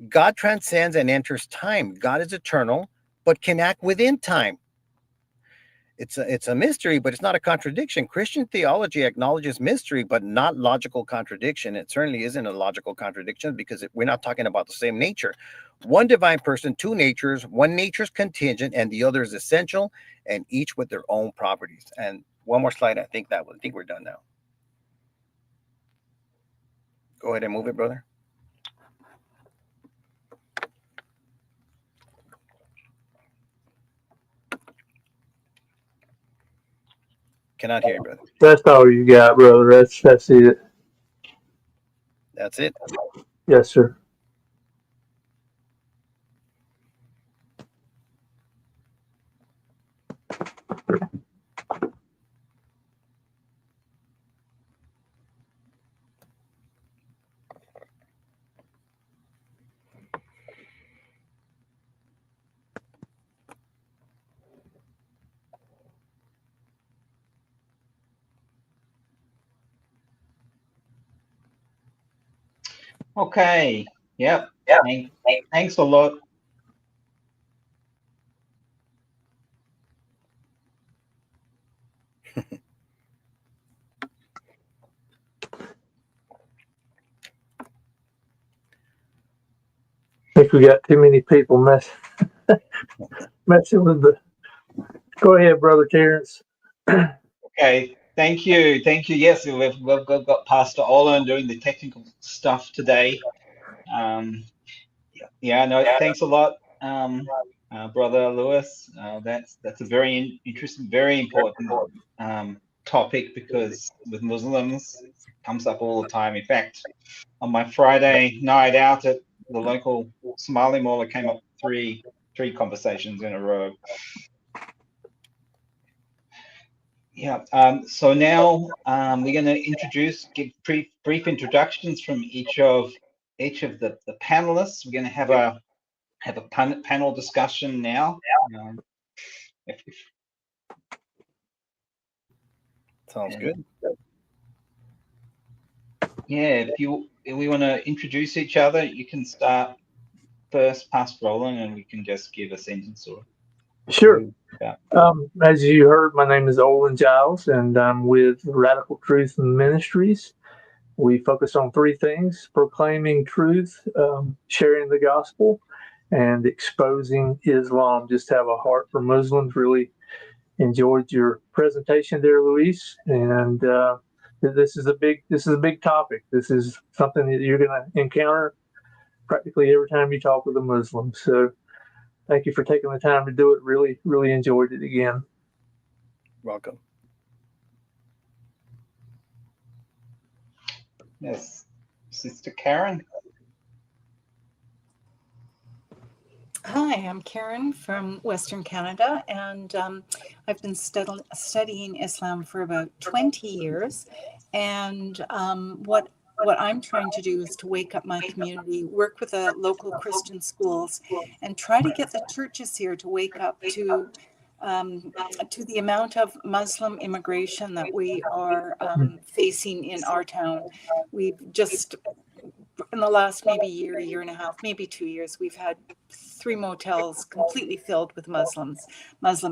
God transcends and enters time. God is eternal, but can act within time. It's a mystery, but it's not a contradiction. Christian theology acknowledges mystery, but not logical contradiction. It certainly isn't a logical contradiction because we're not talking about the same nature. One divine person, two natures, one nature's contingent, and the other is essential, and each with their own properties. And one more slide. I think we're done now. Go ahead and move it, brother. Cannot hear you, brother.
That's all you got, brother. That's it.
That's it.
Yes, sir.
Okay. Yep. Thanks a lot.
I think we got too many people messing with the. Go ahead, brother Terrence.
Okay. Thank you. Yes, we've got Pastor Olin doing the technical stuff today. Yeah. No. Thanks a lot, Brother Lewis. That's a very interesting, very important topic because with Muslims it comes up all the time. In fact, on my Friday night out at the local Somali mall, I came up 3 3 conversations in a row. Yeah. So now we're going to give brief introductions from each of the panelists. We're going to have a panel discussion now.
Sounds good.
Yeah, if we want to introduce each other, you can start first, past Roland, and we can just give a sentence or
Sure.
two about.
As you heard, my name is Olin Giles, and I'm with Radical Truth Ministries. We focus on 3 things: proclaiming truth, sharing the gospel, and exposing Islam. Just have a heart for Muslims. Really enjoyed your presentation there, Luis. And this is a big topic. This is something that you're going to encounter practically every time you talk with a Muslim. So thank you for taking the time to do it. Really, really enjoyed it again.
Welcome.
Yes, Sister Karen.
Hi, I'm Karen from Western Canada, and I've been studying Islam for about 20 years. And what I'm trying to do is to wake up my community, work with the local Christian schools, and try to get the churches here to wake up to the amount of Muslim immigration that we are facing in our town. We've just, in the last maybe year and a half, maybe 2 years, we've had 3 motels completely filled with Muslim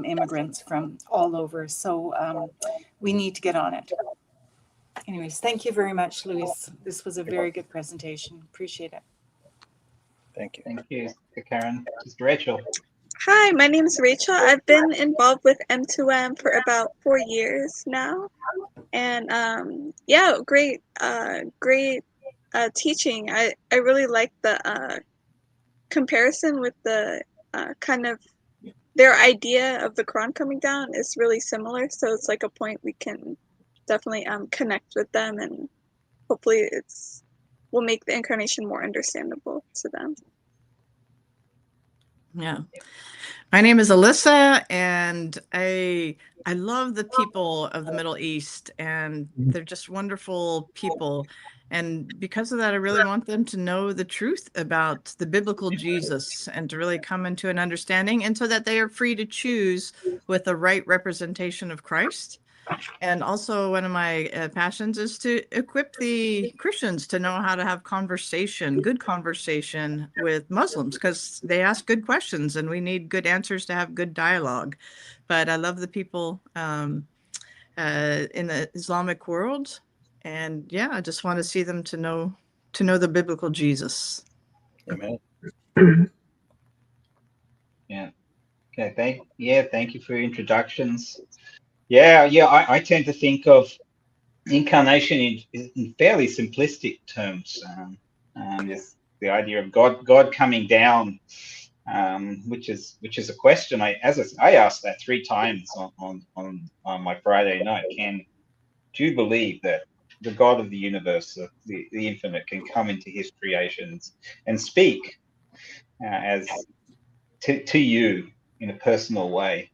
immigrants from all over. So we need to get on it. Anyways, thank you very much, Luis. This was a very good presentation. Appreciate it.
Thank you.
Thank you, Sister Karen. Sister Rachel.
Hi, my name is Rachel. I've been involved with M2M for about 4 years now. And yeah, great teaching. I really like the comparison with the kind of their idea of the Quran coming down is really similar. So it's like a point we can definitely connect with them, and hopefully will make the Incarnation more understandable to them.
Yeah. My name is Alyssa, and I love the people of the Middle East, and they're just wonderful people. And because of that, I really want them to know the truth about the biblical Jesus and to really come into an understanding, and so that they are free to choose with the right representation of Christ. And also one of my passions is to equip the Christians to know how to have good conversation with Muslims, because they ask good questions and we need good answers to have good dialogue. But I love the people in the Islamic world. And yeah, I just want to see them to know the biblical Jesus.
Amen.
Yeah. Okay. Thank you for your introductions. Yeah. I tend to think of incarnation in fairly simplistic terms. Just the idea of God coming down, which is a question I asked that 3 times on my Friday night. Do you believe that the God of the universe, the infinite, can come into his creations and speak as to you in a personal way?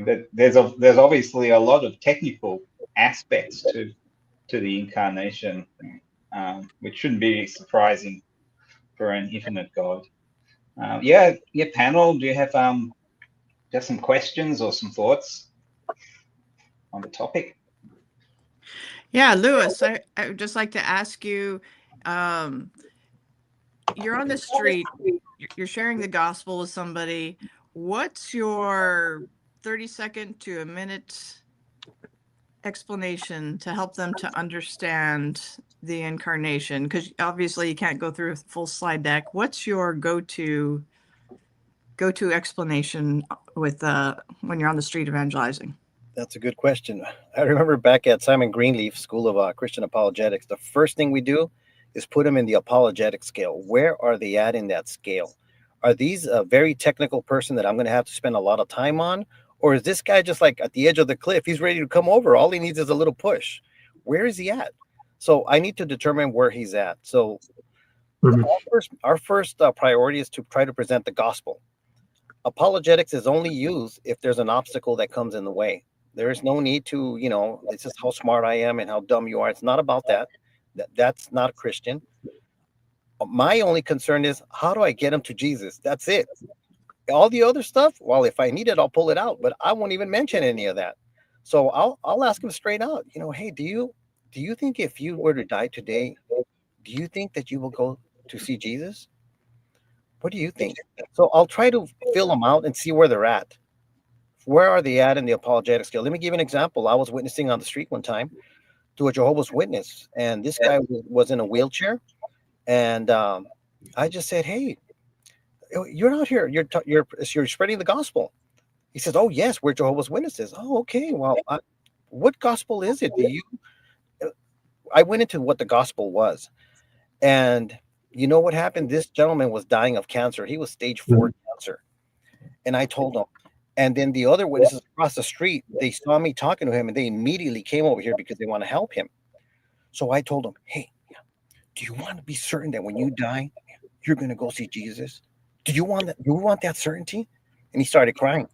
That there's obviously a lot of technical aspects to the incarnation, which shouldn't be surprising for an infinite God. Panel, do you have just some questions or some thoughts on the topic?
Yeah, Lewis, I would just like to ask you, you're on the street, you're sharing the gospel with somebody. What's your 30-second to a minute explanation to help them to understand the incarnation? Because obviously you can't go through a full slide deck. What's your go-to explanation with when you're on the street evangelizing?
That's a good question. I remember back at Simon Greenleaf School of Christian Apologetics, the first thing we do is put them in the apologetic scale. Where are they at in that scale? Are these a very technical person that I'm going to have to spend a lot of time on? Or is this guy just like at the edge of the cliff? He's ready to come over. All he needs is a little push. Where is he at? So I need to determine where he's at. So our first priority is to try to present the gospel. apologetics is only used if there's an obstacle that comes in the way. There is no need to, this is how smart I am and how dumb you are. It's not about that. That's not Christian. My only concern is, how do I get them to Jesus? That's it. All the other stuff, well, if I need it, I'll pull it out, but I won't even mention any of that. So I'll ask him straight out, hey, do you think if you were to die today, do you think that you will go to see Jesus? What do you think? So I'll try to fill them out and see where they're at. Where are they at in the apologetic scale? Let me give you an example. I was witnessing on the street one time to a Jehovah's Witness, and this guy was in a wheelchair, and I just said, "Hey, you're out here. You're spreading the gospel." He says, "Oh yes, we're Jehovah's Witnesses." Oh, okay. Well, what gospel is it? I went into what the gospel was, and you know what happened? This gentleman was dying of cancer. He was stage 4 cancer, and I told him. And then the other witnesses across the street, they saw me talking to him, and they immediately came over here because they want to help him. So I told him, "Hey, do you want to be certain that when you die, you're going to go see Jesus? Do you want that? You want that certainty?" And he started crying.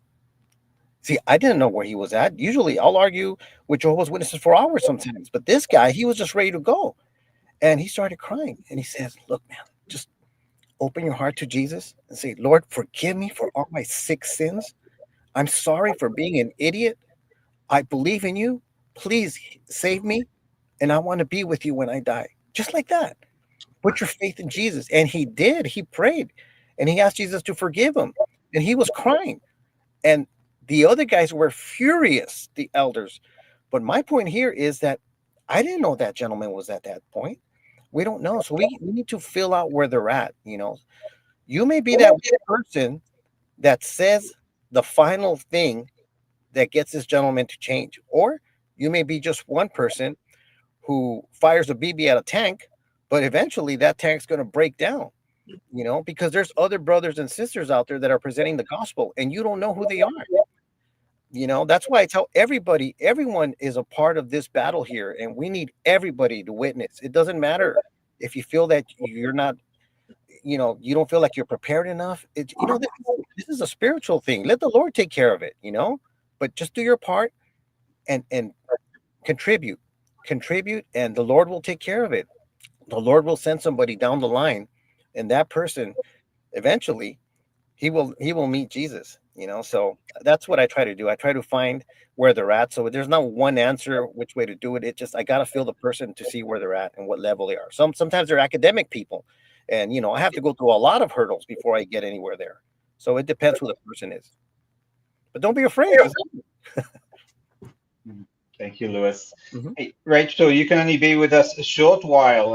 See, I didn't know where he was at. Usually I'll argue with Jehovah's Witnesses for hours sometimes, but this guy, he was just ready to go. And he started crying. And he says, "Look, man, just open your heart to Jesus and say, Lord, forgive me for all my 6 sins. I'm sorry for being an idiot. I believe in you. Please save me. And I want to be with you when I die." Just like that. Put your faith in Jesus. And he did. He prayed. And he asked Jesus to forgive him. And he was crying. And the other guys were furious, the elders. But my point here is that I didn't know that gentleman was at that point. We don't know. So we need to fill out where they're at. You may be that one person that says the final thing that gets this gentleman to change. Or you may be just one person who fires a BB at a tank, but eventually that tank's going to break down, because there's other brothers and sisters out there that are presenting the gospel and you don't know who they are. That's why I tell everybody, everyone is a part of this battle here, and we need everybody to witness. It doesn't matter if you feel that you're not, you don't feel like you're prepared enough. This is a spiritual thing. Let the Lord take care of it, but just do your part and contribute, and the Lord will take care of it. The Lord will send somebody down the line, and that person eventually he will meet Jesus. So that's what I try to do. I try to find where they're at. So there's not one answer which way to do it. It just, I got to feel the person to see where they're at and what level they are. Sometimes they're academic people, and I have to go through a lot of hurdles before I get anywhere there. So it depends who the person is. But don't be afraid.
Thank you, Lewis.
Mm-hmm.
Hey, Rachel, you can only be with us a short while.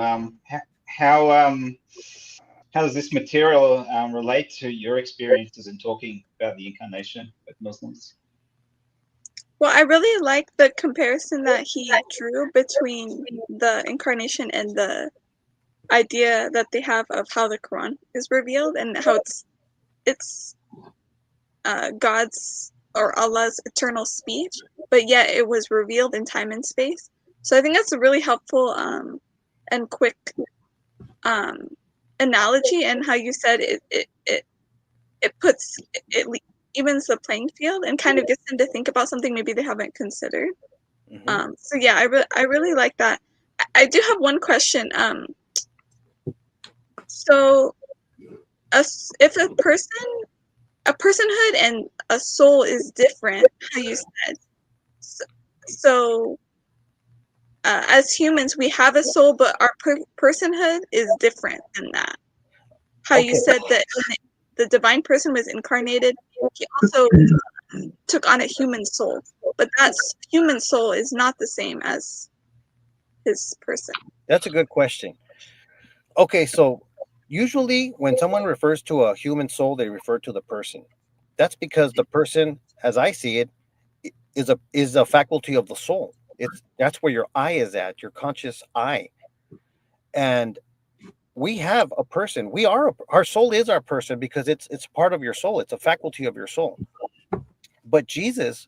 How does this material relate to your experiences in talking about the Incarnation with Muslims?
Well, I really like the comparison that he drew between the Incarnation and the idea that they have of how the Quran is revealed, and how it's God's or Allah's eternal speech, but yet it was revealed in time and space. So I think that's a really helpful and quick analogy, and how you said it puts it evens the playing field and kind of gets them to think about something maybe they haven't considered.
Mm-hmm.
So yeah, I really like that. I do have one question. So if a personhood and a soul is different, how you said, so as humans we have a soul, but our personhood is different than that. How you said that when the divine person was incarnated, he also took on a human soul, but that human soul is not the same as his person.
That's a good question. Okay, so usually when someone refers to a human soul, they refer to the person. That's because the person, as I see it, is a faculty of the soul. That's where your I is at, your conscious I. And we have a person. Our soul is our person because it's part of your soul. It's a faculty of your soul. But Jesus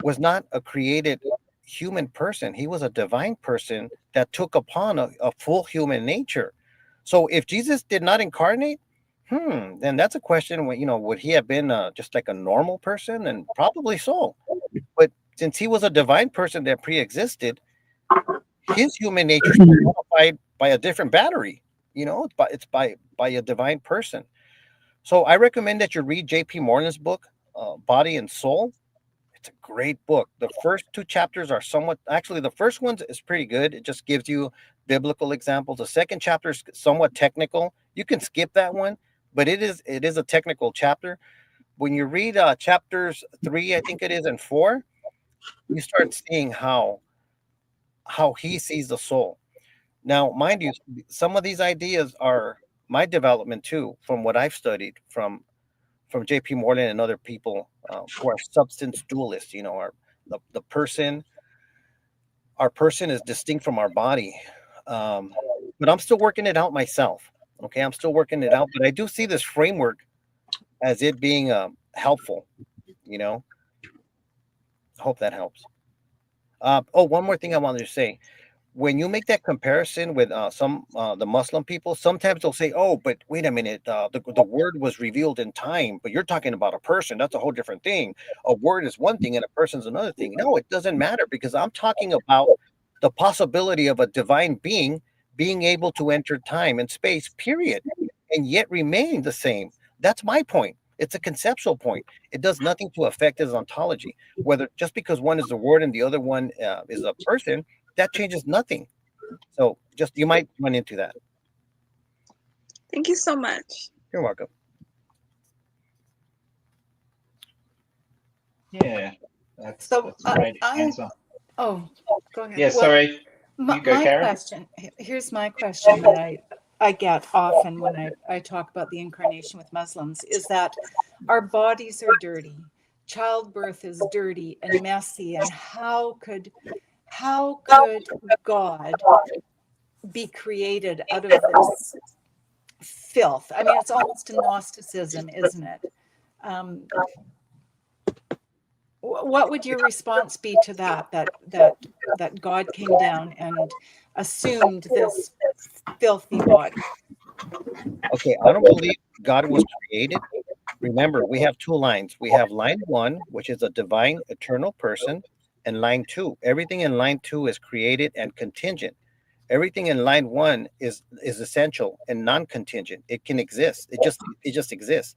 was not a created human person. He was a divine person that took upon a full human nature. So if Jesus did not incarnate, Then that's a question. Would he have been just like a normal person? And probably so. But since he was a divine person that pre-existed, his human nature is modified by a different battery. It's by a divine person. So I recommend that you read J.P. Moreland's book, Body and Soul. It's a great book. The first two chapters are somewhat, actually, the first one is pretty good. It just gives you biblical examples. The second chapter is somewhat technical. You can skip that one, but it is a technical chapter. When you read chapters 3, I think it is, and 4, you start seeing how he sees the soul. Now, mind you, some of these ideas are my development too, from what I've studied from J.P. Moreland and other people who are substance dualists. The person, our person is distinct from our body. But I'm still working it out myself. Okay, I'm still working it out, but I do see this framework as it being helpful. You know, Hope that helps. One more thing I wanted to say. When you make that comparison with some the Muslim people, sometimes they'll say, "Oh, but wait a minute, the word was revealed in time, but you're talking about a person. That's a whole different thing. A word is one thing, and a person's another thing." No, it doesn't matter because I'm talking about the possibility of a divine being able to enter time and space, period, and yet remain the same. That's my point. It's a conceptual point. It does nothing to affect his ontology. Whether just because one is a word and the other one is a person, that changes nothing. So just you might run into that.
Thank you so much.
You're welcome.
Yeah, that's
So
a great
I
answer.
oh, go ahead.
Yeah,
Well,
sorry.
my,
You go,
my
Karen.
question here's my question that I get often when I talk about the incarnation with Muslims is that our bodies are dirty. Childbirth is dirty and messy, and how could God be created out of this filth? I mean, it's almost a Gnosticism, isn't it? Um, what would your response be to that God came down and assumed this filthy body?
Okay, I don't believe God was created. Remember, we have two lines. We have line one, which is a divine eternal person, and line two. Everything in line two is created and contingent. Everything in line one is essential and non-contingent. It can exist. It just exists.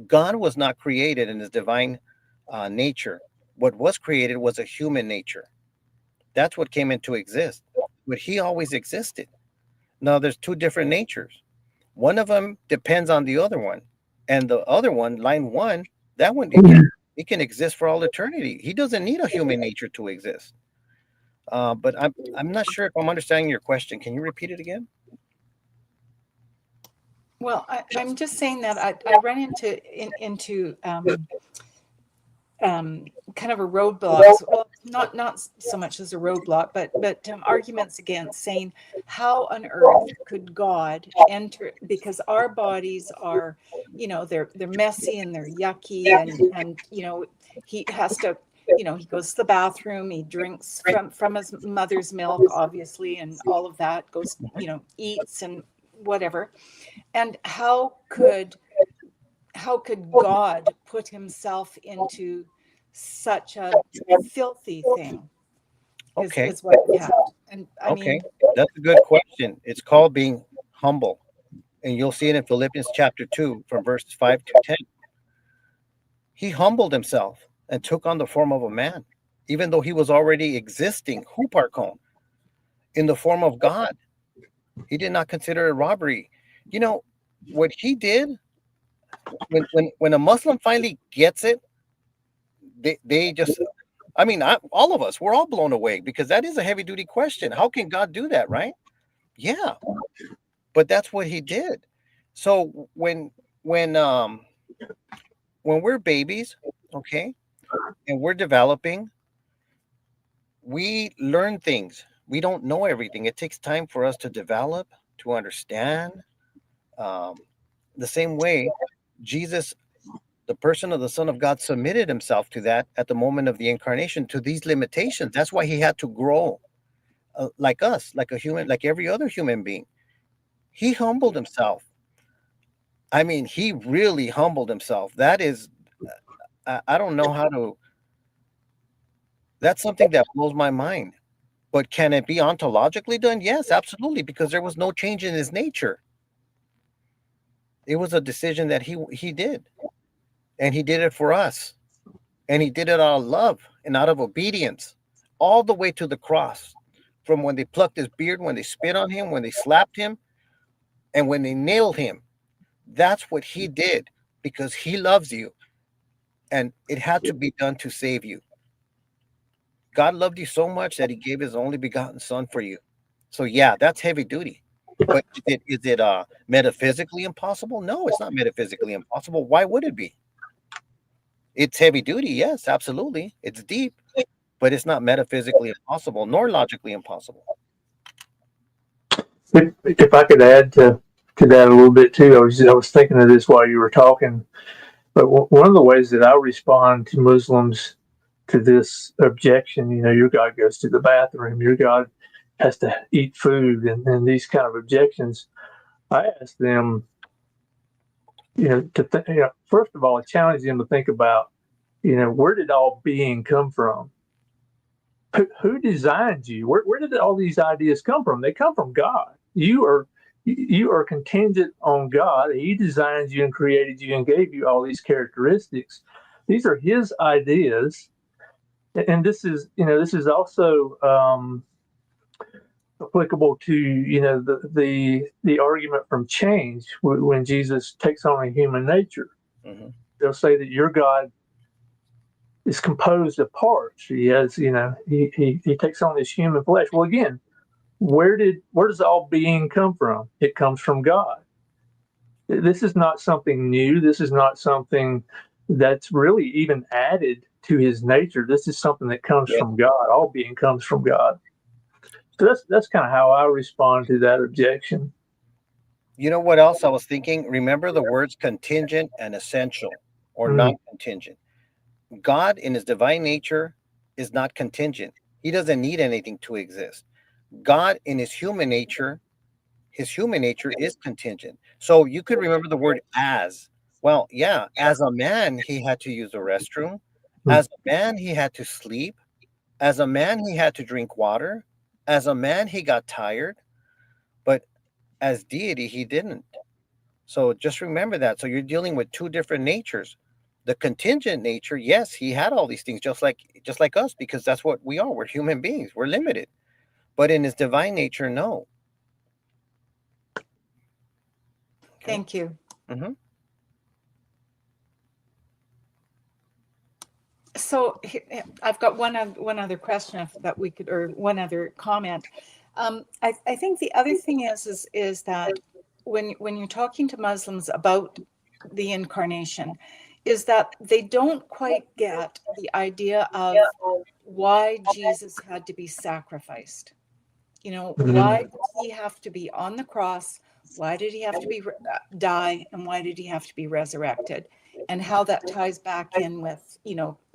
God was not created in his divine nature. What was created was a human nature. That's what came into exist. But he always existed. Now there's two different natures. One of them depends on the other one, and the other one, line one, that one it can exist for all eternity. He doesn't need a human nature to exist. But I'm not sure if I'm understanding your question. Can you repeat it again?
Well, I'm just saying that I run into kind of a roadblock. Well, not so much as a roadblock, but arguments against saying how on earth could God enter, because our bodies are, they're messy and they're yucky, and he has to. He goes to the bathroom, he drinks from his mother's milk, obviously, and all of that goes, eats and whatever. And how could God put himself into such a filthy thing?
Okay.
Is what we have. And I
Okay.
mean,
That's a good question. It's called being humble. And you'll see it in Philippians chapter 2 from verses 5 to 10. He humbled himself and took on the form of a man, even though he was already existing, huparkon, in the form of God. He did not consider it robbery. You know, what he did, when a Muslim finally gets it, they just, I mean, all of us, we're all blown away because that is a heavy duty question. How can God do that, right? Yeah, but that's what he did. So when we're babies, okay, and we're developing, we learn things. We don't know everything. It takes time for us to develop, to understand. Um, the same way, Jesus, the person of the Son of God, submitted himself to that at the moment of the incarnation, to these limitations. That's why he had to grow like us, like a human, like every other human being. He humbled himself. I mean, he really humbled himself. That is, I don't know how to. That's something that blows my mind. But can it be ontologically done? Yes, absolutely, because there was no change in his nature. It was a decision that he did, and he did it for us, and he did it out of love and out of obedience, all the way to the cross. From when they plucked his beard, when they spit on him, when they slapped him, and when they nailed him. That's what he did because he loves you, and it had to be done to save you. God loved you so much that he gave his only begotten son for you. So yeah, that's heavy duty. But is it metaphysically impossible? No, it's not metaphysically impossible. Why would it be? It's heavy duty, yes, absolutely. It's deep, but it's not metaphysically impossible nor logically impossible.
If I could add to that a little bit too, I was thinking of this while you were talking. But one of the ways that I respond to Muslims to this objection, your God goes to the bathroom, your God has to eat food, and these kind of objections, I ask them, first of all, I challenge them to think about, where did all being come from? Who designed you? Where did all these ideas come from? They come from God. You are contingent on God. He designed you and created you and gave you all these characteristics. These are His ideas, and this is also applicable to the argument from change when Jesus takes on a human nature.
Mm-hmm.
They'll say that your God is composed of parts. He has, he takes on this human flesh. Well, again, where does all being come from? It comes from God. This is not something new. This is not something that's really even added to his nature. This is something that comes from God. All being comes from God. So that's kind of how I respond to that objection.
You know what else I was thinking? Remember the words contingent and essential or non-contingent. God in his divine nature is not contingent. He doesn't need anything to exist. God in his human nature is contingent. So you could remember the word as. Well, yeah, as a man, he had to use the restroom. As a man, he had to sleep. As a man, he had to drink water. As a man, he got tired. But as deity, he didn't. So just remember that. So you're dealing with two different natures. The contingent nature, yes, he had all these things just like us, because that's what we are. We're human beings. We're limited. But in his divine nature, no.
Okay. Thank you.
Mm-hmm.
So I've got one other question that we could, or one other comment. I think the other thing is that when you're talking to Muslims about the incarnation, is that they don't quite get the idea of why Jesus had to be sacrificed. Why did he have to be on the cross? Why did he have to be die? And why did he have to be resurrected? And how that ties back in with,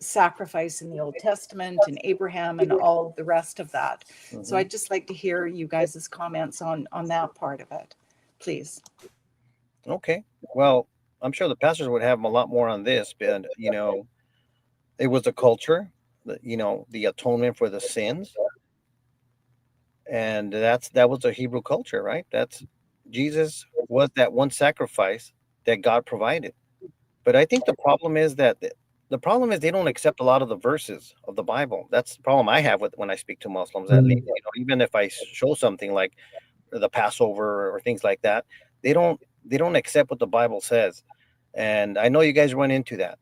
sacrifice in the Old Testament and Abraham and all the rest of that. Mm-hmm. So I'd just like to hear you guys' comments on that part of it, please.
Okay. Well, I'm sure the pastors would have a lot more on this, but, it was a culture, the atonement for the sins. And that was a Hebrew culture, right? Jesus was that one sacrifice that God provided. But I think the problem is they don't accept a lot of the verses of the Bible. That's the problem I have with when I speak to Muslims. At least, even if I show something like the Passover or things like that, they don't accept what the Bible says. And I know you guys run into that.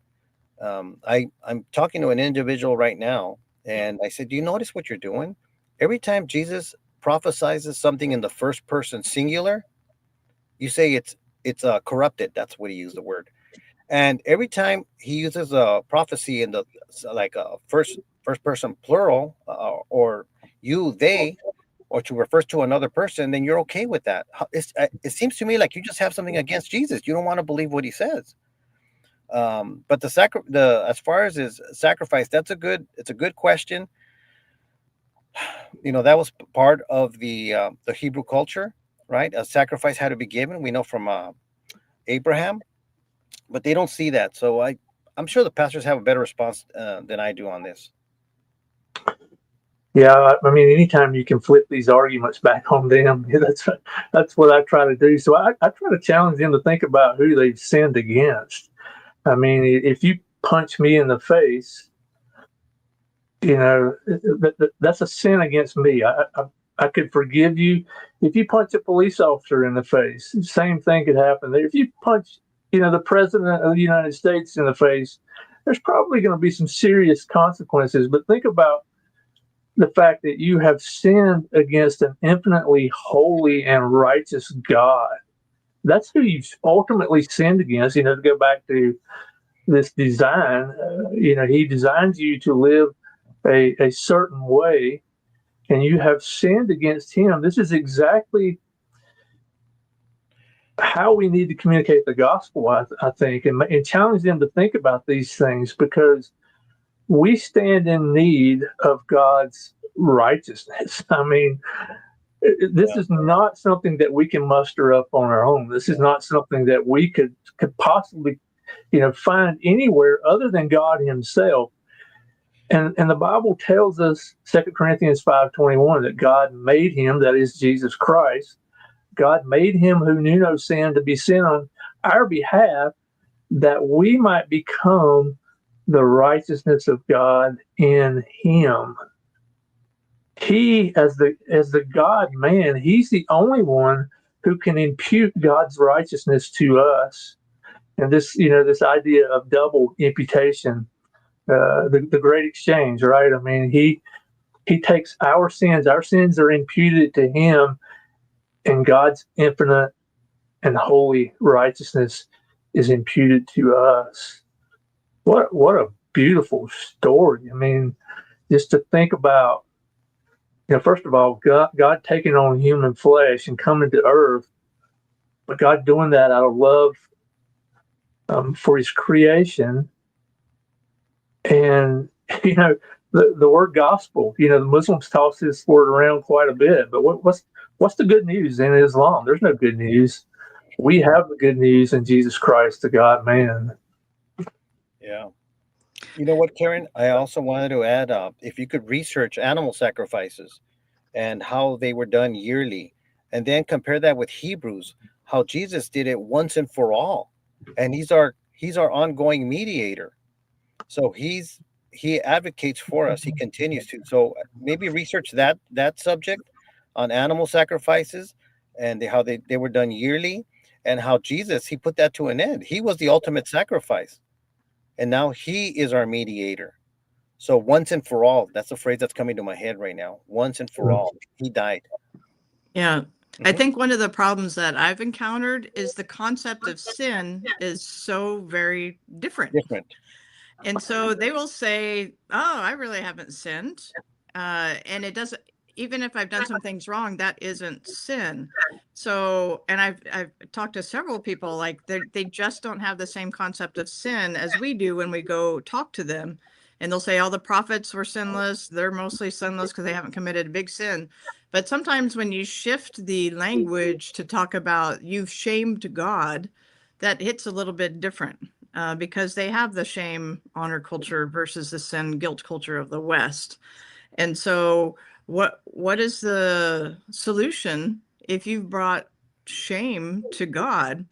I'm talking to an individual right now, and I said, "Do you notice what you're doing? Every time Jesus prophesizes something in the first person singular, you say it's corrupted." That's what he used the word. And every time he uses a prophecy in the first person plural, or you, they, or to refer to another person, then you're okay with that. It seems to me like you just have something against Jesus. You don't want to believe what he says. But as far as his sacrifice, it's a good question. That was part of the Hebrew culture, right? A sacrifice had to be given. We know from Abraham, but they don't see that. So I'm sure the pastors have a better response than I do on this.
Yeah, I mean, anytime you can flip these arguments back on them, that's what I try to do. So I try to challenge them to think about who they've sinned against. I mean, if you punch me in the face, that's a sin against me. I could forgive you if you punch a police officer in the face. Same thing could happen there. If you punch, the president of the United States in the face, there's probably going to be some serious consequences. But think about the fact that you have sinned against an infinitely holy and righteous God. That's who you've ultimately sinned against. To go back to this design, he designs you to live a certain way, and you have sinned against him. This is exactly how we need to communicate the gospel, I think, and challenge them to think about these things, because we stand in need of God's righteousness. I mean, this is not something that we can muster up on our own. This is not something that we could possibly, find anywhere other than God himself. And the Bible tells us, 2 Corinthians 5:21, that God made him, that is Jesus Christ. God made him who knew no sin to be sin on our behalf, that we might become the righteousness of God in him. He, as the God man, he's the only one who can impute God's righteousness to us. And this idea of double imputation, the great exchange, right? I mean, he takes our sins are imputed to him, and God's infinite and holy righteousness is imputed to us. What a beautiful story. I mean, just to think about, first of all, God taking on human flesh and coming to earth, but God doing that out of love for his creation. And, the word gospel, the Muslims toss this word around quite a bit, but what's the good news in Islam? There's no good news. We have the good news in Jesus Christ, the God man.
Yeah. You know what, Karen? I also wanted to add, if you could research animal sacrifices and how they were done yearly, and then compare that with Hebrews, how Jesus did it once and for all, and he's our ongoing mediator. So he advocates for us. He continues to. So maybe research that subject on animal sacrifices and how they were done yearly, and how Jesus, he put that to an end. He was the ultimate sacrifice, and now he is our mediator. So once and for all, that's a phrase that's coming to my head right now. Once and for all, he died.
Yeah. I think one of the problems that I've encountered is the concept of sin is so very different. And so they will say, oh, I really haven't sinned. And it doesn't, even if I've done some things wrong, that isn't sin. So, and I've talked to several people, like they just don't have the same concept of sin as we do when we go talk to them. And they'll say all the prophets were sinless. They're mostly sinless because they haven't committed a big sin. But sometimes when you shift the language to talk about you've shamed God, that hits a little bit different. Because they have the shame honor culture versus the sin guilt culture of the West. And so what is the solution if you've brought shame to God?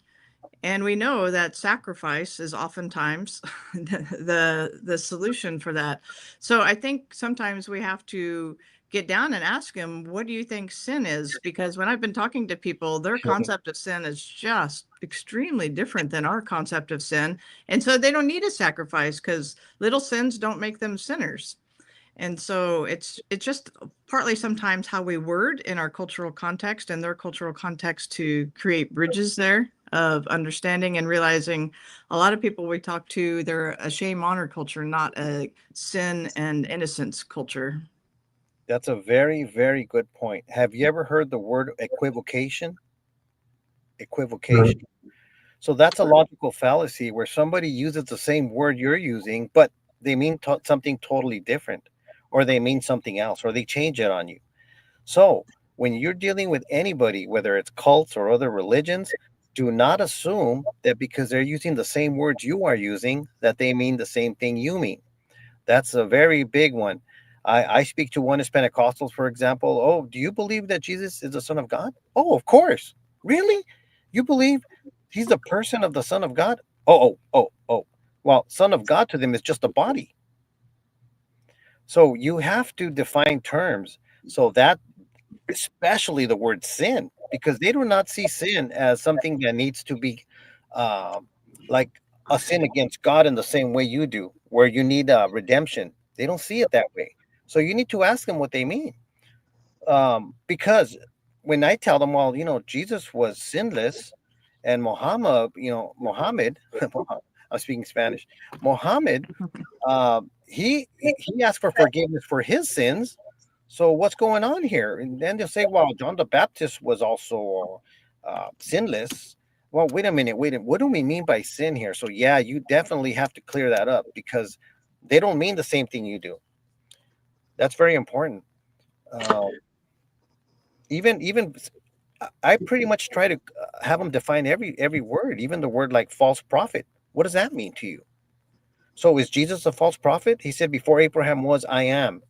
And we know that sacrifice is oftentimes the solution for that. So I think sometimes we have to get down and ask him, what do you think sin is? Because when I've been talking to people, their concept of sin is just extremely different than our concept of sin. And so they don't need a sacrifice because little sins don't make them sinners. And so it's just partly sometimes how we word in our cultural context and their cultural context to create bridges there of understanding and realizing a lot of people we talk to, they're a shame honor culture, not a sin and innocence culture.
That's a very, very good point. Have you ever heard the word equivocation? Equivocation. Right. So that's a logical fallacy where somebody uses the same word you're using, but they mean something totally different, or they mean something else, or they change it on you. So when you're dealing with anybody, whether it's cults or other religions, do not assume that because they're using the same words you are using, that they mean the same thing you mean. That's a very big one. I speak to one as Pentecostals, for example. Oh, do you believe that Jesus is the Son of God? Oh, of course. Really? You believe he's the person of the Son of God? Oh. Well, Son of God to them is just a body. So you have to define terms so that, especially the word sin, because they do not see sin as something that needs to be um, like a sin against God in the same way you do, where you need redemption. They don't see it that way. So you need to ask them what they mean. Because when I tell them, well, Jesus was sinless, and Muhammad, I'm speaking Spanish, Muhammad, he asked for forgiveness for his sins. So what's going on here? And then they'll say, well, John the Baptist was also sinless. Well, wait a minute. What do we mean by sin here? So yeah, you definitely have to clear that up because they don't mean the same thing you do. That's very important. Uh, even I pretty much try to have them define every word, even the word like false prophet. What does that mean to you? So is Jesus a false prophet? He said, before Abraham was, I am.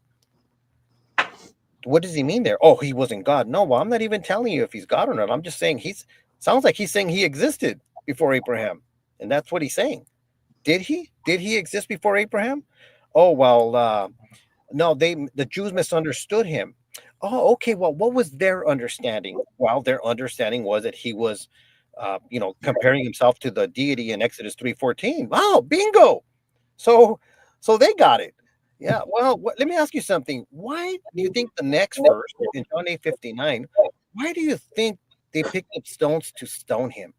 What does he mean there? Oh, he wasn't God. No, well, I'm not even telling you if he's God or not. I'm just saying sounds like he's saying he existed before Abraham. And that's what he's saying. Did he? Did he exist before Abraham? Oh, well, no, the Jews misunderstood him. Oh, okay. Well, what was their understanding? Well, their understanding was that he was, comparing himself to the deity in Exodus 3:14. Wow, bingo. So, so they got it. Yeah. Well, let me ask you something. Why do you think the next verse in John 8:59? Why do you think they picked up stones to stone him?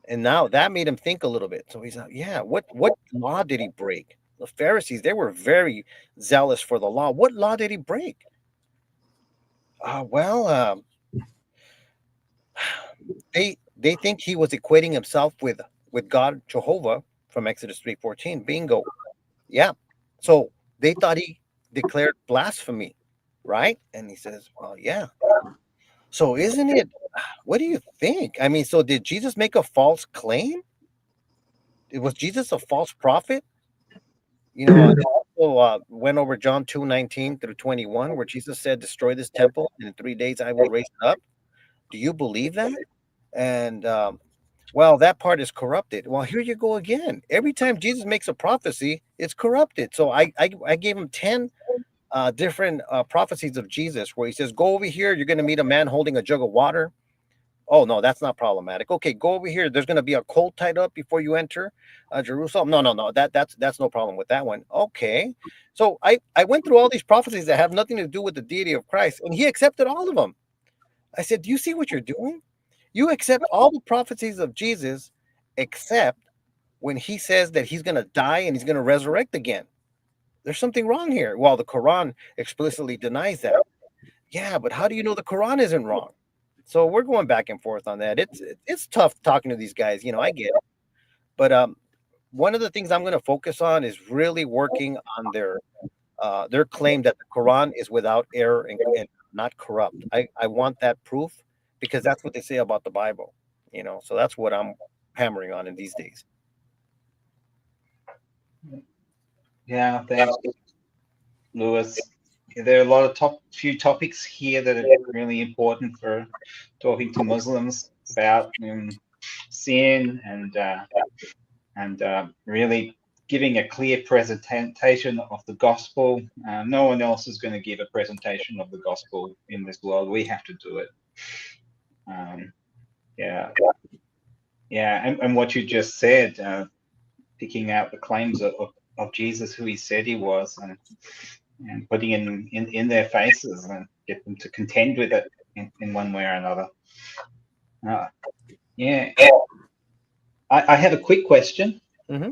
And now that made him think a little bit. So he's like, yeah. What law did he break? The Pharisees, they were very zealous for the law. What law did he break? Well, they think he was equating himself with God Jehovah from Exodus 3:14. Bingo. Yeah. So they thought he declared blasphemy, right? And he says, well, yeah. So isn't it? What do you think? I mean, so did Jesus make a false claim? Was Jesus a false prophet? I also went over John 2:19 through 21, where Jesus said, destroy this temple, and in 3 days I will raise it up. Do you believe that? And well, that part is corrupted. Well, here you go again. Every time Jesus makes a prophecy, it's corrupted. So I gave him 10 different prophecies of Jesus where he says, go over here, you're going to meet a man holding a jug of water. Oh, no, that's not problematic. Okay, go over here. There's going to be a colt tied up before you enter Jerusalem. No. That's no problem with that one. Okay. So I went through all these prophecies that have nothing to do with the deity of Christ, and he accepted all of them. I said, do you see what you're doing? You accept all the prophecies of Jesus, except when he says that he's going to die and he's going to resurrect again. There's something wrong here. Well, the Quran explicitly denies that. Yeah, but how do you know the Quran isn't wrong? So we're going back and forth on that. It's tough talking to these guys. I get it. But one of the things I'm going to focus on is really working on their claim that the Quran is without error and not corrupt. I want that proof because that's what they say about the Bible. So that's what I'm hammering on in these days.
Yeah, thanks, Lewis. There are a lot of few topics here that are really important for talking to Muslims about sin and really giving a clear presentation of the gospel. No one else is going to give a presentation of the gospel in this world. We have to do it. And what you just said, picking out the claims of Jesus, who he said he was, and putting in their faces and get them to contend with it in one way or another. I have a quick question.
Mm-hmm.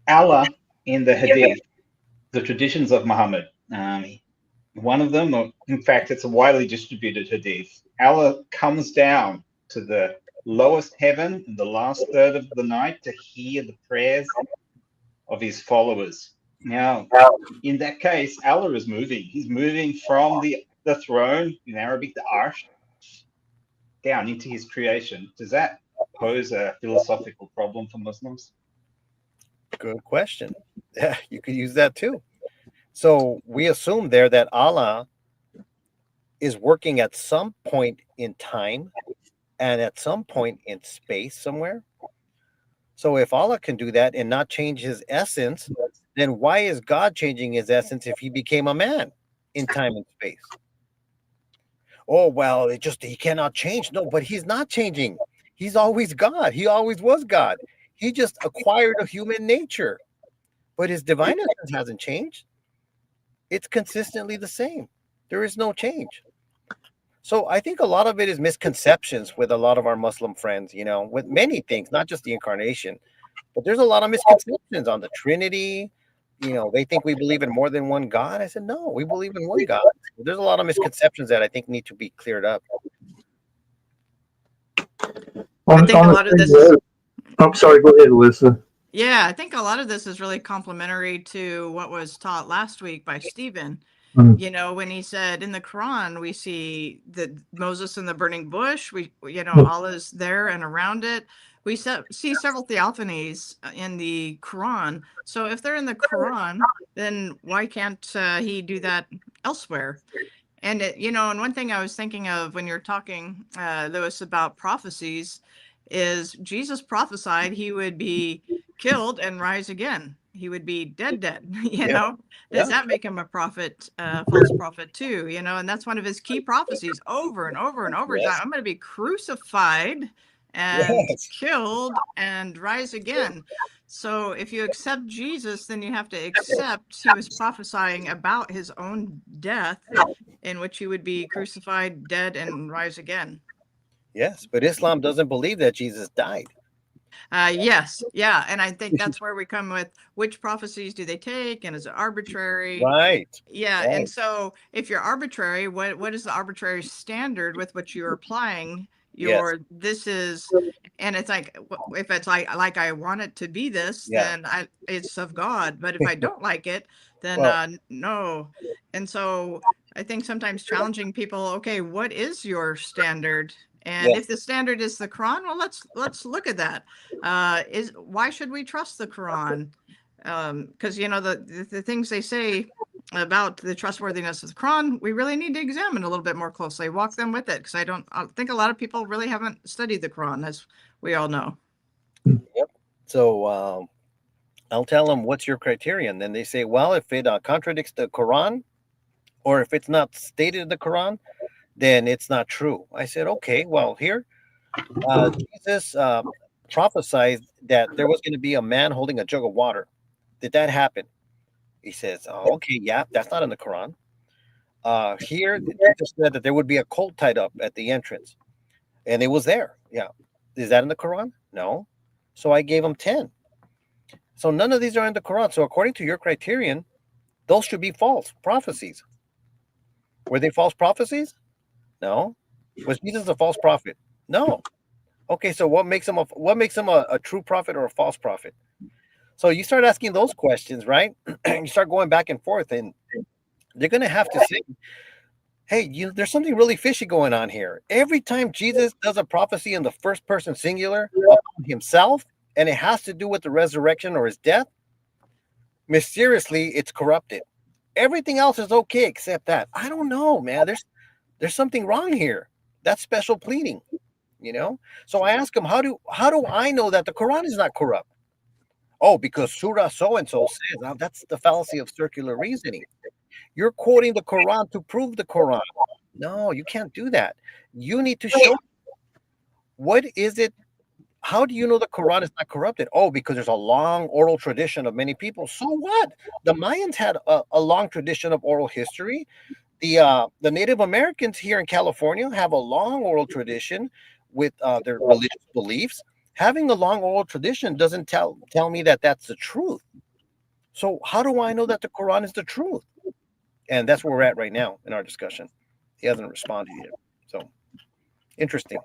Allah in the Hadith, the traditions of Muhammad. One of them, or in fact, it's a widely distributed Hadith. Allah comes down to the lowest heaven in the last third of the night to hear the prayers of his followers. Now, in that case, Allah is moving. He's moving from the the throne, in Arabic, the arsh, down into his creation, does that pose a philosophical problem for Muslims?
Good question. Yeah, you could use that too. So we assume there that Allah is working at some point in time and at some point in space somewhere. So if Allah can do that and not change his essence, then why is God changing his essence if he became a man in time and space? Oh, well, he cannot change. No, but he's not changing. He's always God. He always was God. He just acquired a human nature, but his divine essence hasn't changed. It's consistently the same. There is no change. So I think a lot of it is misconceptions with a lot of our Muslim friends, with many things, not just the incarnation, but there's a lot of misconceptions on the Trinity. They think we believe in more than one God. I said, no, we believe in one God. There's a lot of misconceptions that I think need to be cleared up.
I think a lot of this is,
I'm sorry, go ahead, Alyssa.
yeah, I think a lot of this is really complementary to what was taught last week by Stephen. When he said in the Quran, we see that Moses in the burning bush, Allah's there and around it. We see several theophanies in the Quran. So if they're in the Quran, then why can't he do that elsewhere? And, and one thing I was thinking of when you're talking, Lewis, about prophecies is Jesus prophesied he would be killed and rise again. He would be dead, Does that make him a prophet, false prophet too, and that's one of his key prophecies over and over and over.
Yes.
I'm going to be crucified and killed and rise again. So if you accept Jesus, then you have to accept he was prophesying about his own death, in which he would be crucified, dead, and rise again.
Yes, but Islam doesn't believe that Jesus died.
Yes. Yeah. And I think that's where we come with which prophecies do they take and is it arbitrary?
Right.
Yeah.
Right.
And so if you're arbitrary, what is the arbitrary standard with which you're applying this is, and it's like, if it's like I want it to be this, then it's of God. But if I don't like it, then no. And so I think sometimes challenging people, okay, what is your standard? And if the standard is the Quran, well, let's look at that. Why should we trust the Quran? Because the things they say about the trustworthiness of the Quran, we really need to examine a little bit more closely. Walk them with it, because I think a lot of people really haven't studied the Quran, as we all know.
Yep. So I'll tell them, what's your criterion? Then they say, well, if it contradicts the Quran, or if it's not stated in the Quran, then it's not true. I said, okay, well, here, Jesus prophesied that there was going to be a man holding a jug of water. Did that happen? He says, oh, okay, yeah, that's not in the Quran. Here, Jesus said that there would be a colt tied up at the entrance, and it was there. Yeah. Is that in the Quran? No. So I gave him 10. So none of these are in the Quran. So according to your criterion, those should be false prophecies. Were they false prophecies? No. Was Jesus a false prophet? No. Okay, so what makes him a true prophet or a false prophet? So you start asking those questions, right? You start going back and forth, and they're going to have to say, hey, there's something really fishy going on here. Every time Jesus does a prophecy in the first person singular about himself, and it has to do with the resurrection or his death, mysteriously, it's corrupted. Everything else is okay except that. I don't know, man. There's something wrong here. That's special pleading, So I ask him, how do I know that the Quran is not corrupt? Oh, because Surah so-and-so says. Now, that's the fallacy of circular reasoning. You're quoting the Quran to prove the Quran. No, you can't do that. You need to show what is it. How do you know the Quran is not corrupted? Oh, because there's a long oral tradition of many people. So what? The Mayans had a long tradition of oral history. The Native Americans here in California have a long oral tradition with their religious beliefs. Having a long oral tradition doesn't tell me that that's the truth. So how do I know that the Quran is the truth? And that's where we're at right now in our discussion. He hasn't responded yet. So interesting.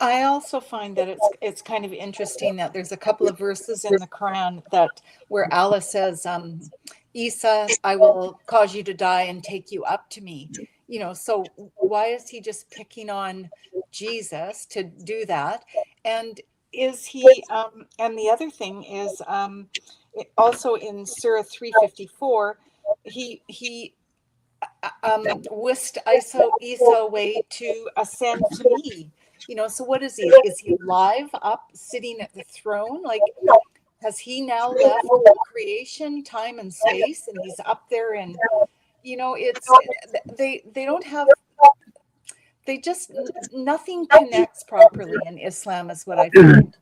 I also find that it's kind of interesting that there's a couple of verses in the Quran where Allah says, Isa, I will cause you to die and take you up to me. So why is he just picking on Jesus to do that? And is he, and the other thing is, also in Surah 354, he whisked Isa away to ascend to me. So what is he? Is he alive up sitting at the throne? Like, has he now left creation, time, and space, and he's up there? And it's they don't have. They just nothing connects properly in Islam, is what I find.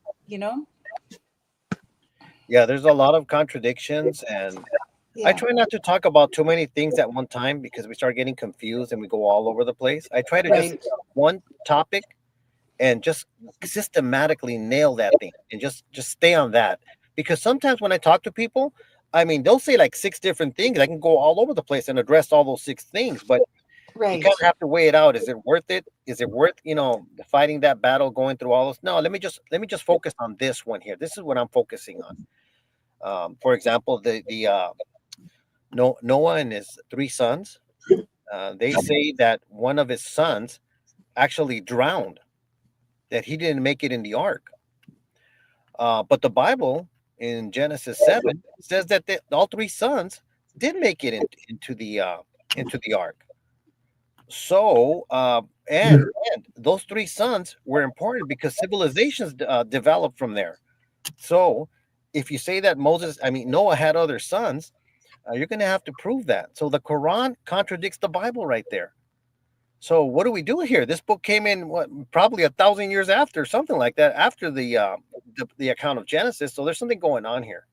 Yeah, there's a lot of contradictions, and I
Yeah.
try not to talk about too many things at one time because we start getting confused and we go all over the place. I try to just
Right.
pick up one topic and just systematically nail that thing and just stay on that. Because sometimes when I talk to people, I mean, they'll say like 6 different things. I can go all over the place and address all those 6 things, but you kind
Right.
of have to weigh it out. Is it worth it? Is it worth, fighting that battle, going through all this? No, let me just focus on this one here. This is what I'm focusing on. For example, the Noah and his 3 sons. They say that one of his sons actually drowned, that he didn't make it in the ark. But the Bible in Genesis 7 says that all 3 sons did make it into the ark. So, and those 3 sons were important because civilizations developed from there. So, if you say that Noah had other sons, you're going to have to prove that. So the Quran contradicts the Bible right there. So what do we do here? This book came in probably 1,000 years after, something like that, after the account of Genesis. So there's something going on here.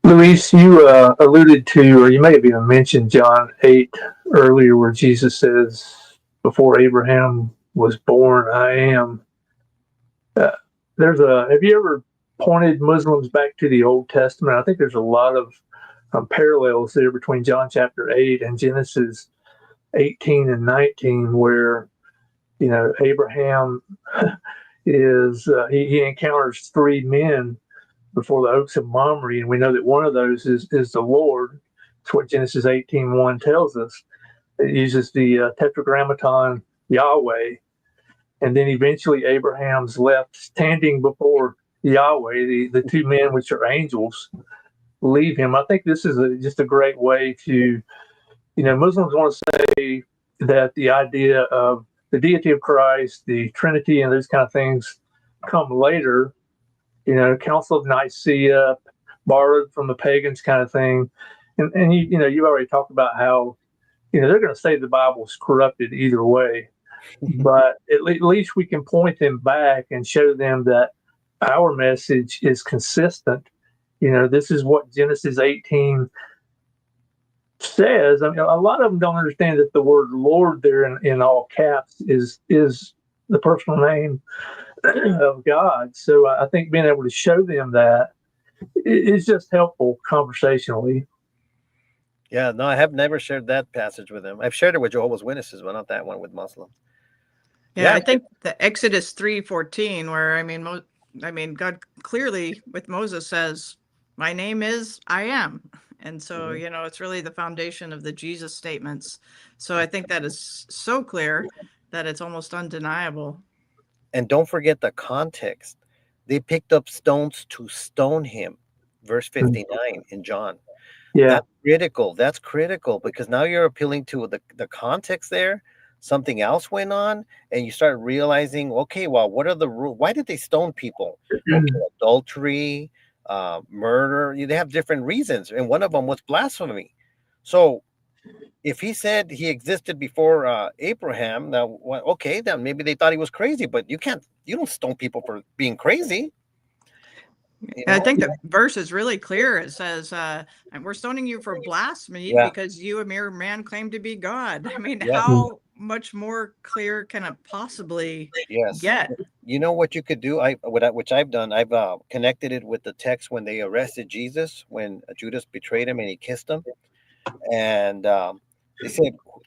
Luis, you alluded to, or you may have even mentioned John 8 earlier, where Jesus says, "Before Abraham was born, I am." Have you ever pointed Muslims back to the Old Testament? I think there's a lot of parallels there between John chapter 8 and Genesis 18 and 19, where Abraham he encounters 3 men before the oaks of Mamre, and we know that one of those is the Lord. That's what Genesis 18:1 tells us. It uses the tetragrammaton Yahweh, and then eventually Abraham's left standing before Yahweh. The 2 men, which are angels, leave him. I think this is just a great way to, Muslims want to say that the idea of the deity of Christ, the Trinity, and those kind of things come later. Council of Nicaea, borrowed from the pagans, kind of thing. And you've already talked about how they're going to say the Bible's corrupted either way, but at least we can point them back and show them that our message is consistent. This is what Genesis 18 says. I mean, a lot of them don't understand that the word Lord there in all caps is the personal name of God. So I think being able to show them that is just helpful conversationally.
Yeah, no, I have never shared that passage with them. I've shared it with Jehovah's Witnesses, but not that one with Muslims.
Yeah, I think the Exodus 3:14, where God clearly with Moses says, "My name is I am," and so it's really the foundation of the Jesus statements. So I think that is so clear that it's almost undeniable.
And don't forget the context. They picked up stones to stone him. Verse 59 in John.
Yeah.
That's critical because now you're appealing to the context there. Something else went on, and you start realizing, okay, well, what are the rules? Why did they stone people? Okay, adultery, murder. They have different reasons, and one of them was blasphemy. So if he said he existed before Abraham, now okay, then maybe they thought he was crazy, but you don't stone people for being crazy.
I think the verse is really clear. It says, "We're stoning you for blasphemy because you, a mere man, claim to be God." I mean, how much more clear can it possibly get?
You know what you could do? Which I've done. I've connected it with the text when they arrested Jesus, when Judas betrayed him and he kissed him, and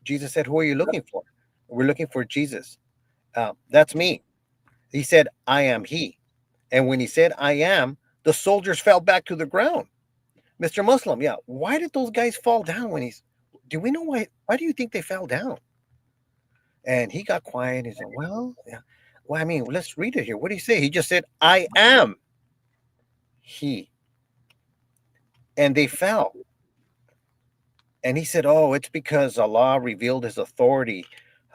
Jesus said, "Who are you looking for?" "We're looking for Jesus." "That's me." He said, "I am he." And when he said, "I am," the soldiers fell back to the ground. Mr. Muslim, yeah, why did those guys fall down when do we know why do you think they fell down? And he got quiet. He said, well, yeah. Well, I mean, let's read it here. What did he say? He just said, I am he. And they fell. And he said, oh, it's because Allah revealed his authority,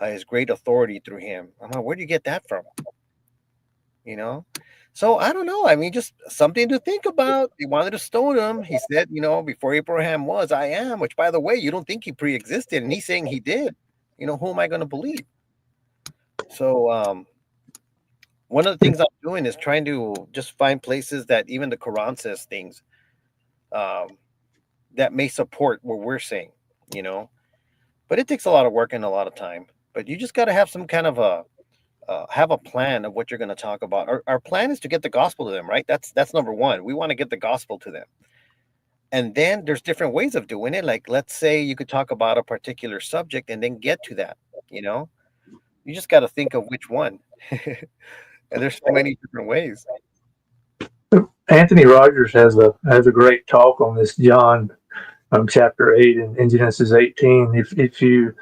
his great authority through him. I'm like, where do you get that from? You know? So I don't know. I mean, just something to think about. He wanted to stone him. He said, before Abraham was, I am, which, by the way, you don't think he pre-existed. And he's saying he did. Who am I going to believe? So one of the things I'm doing is trying to just find places that even the Quran says things that may support what we're saying, But it takes a lot of work and a lot of time. But you just got to have some kind of have a plan of what you're going to talk about. Our plan is to get the gospel to them, right? That's number one. We want to get the gospel to them. And then there's different ways of doing it. Like, let's say you could talk about a particular subject and then get to that, You just got to think of which one. And there's so many different ways.
Anthony Rogers has a great talk on this, John, chapter 8 in Genesis 18. If you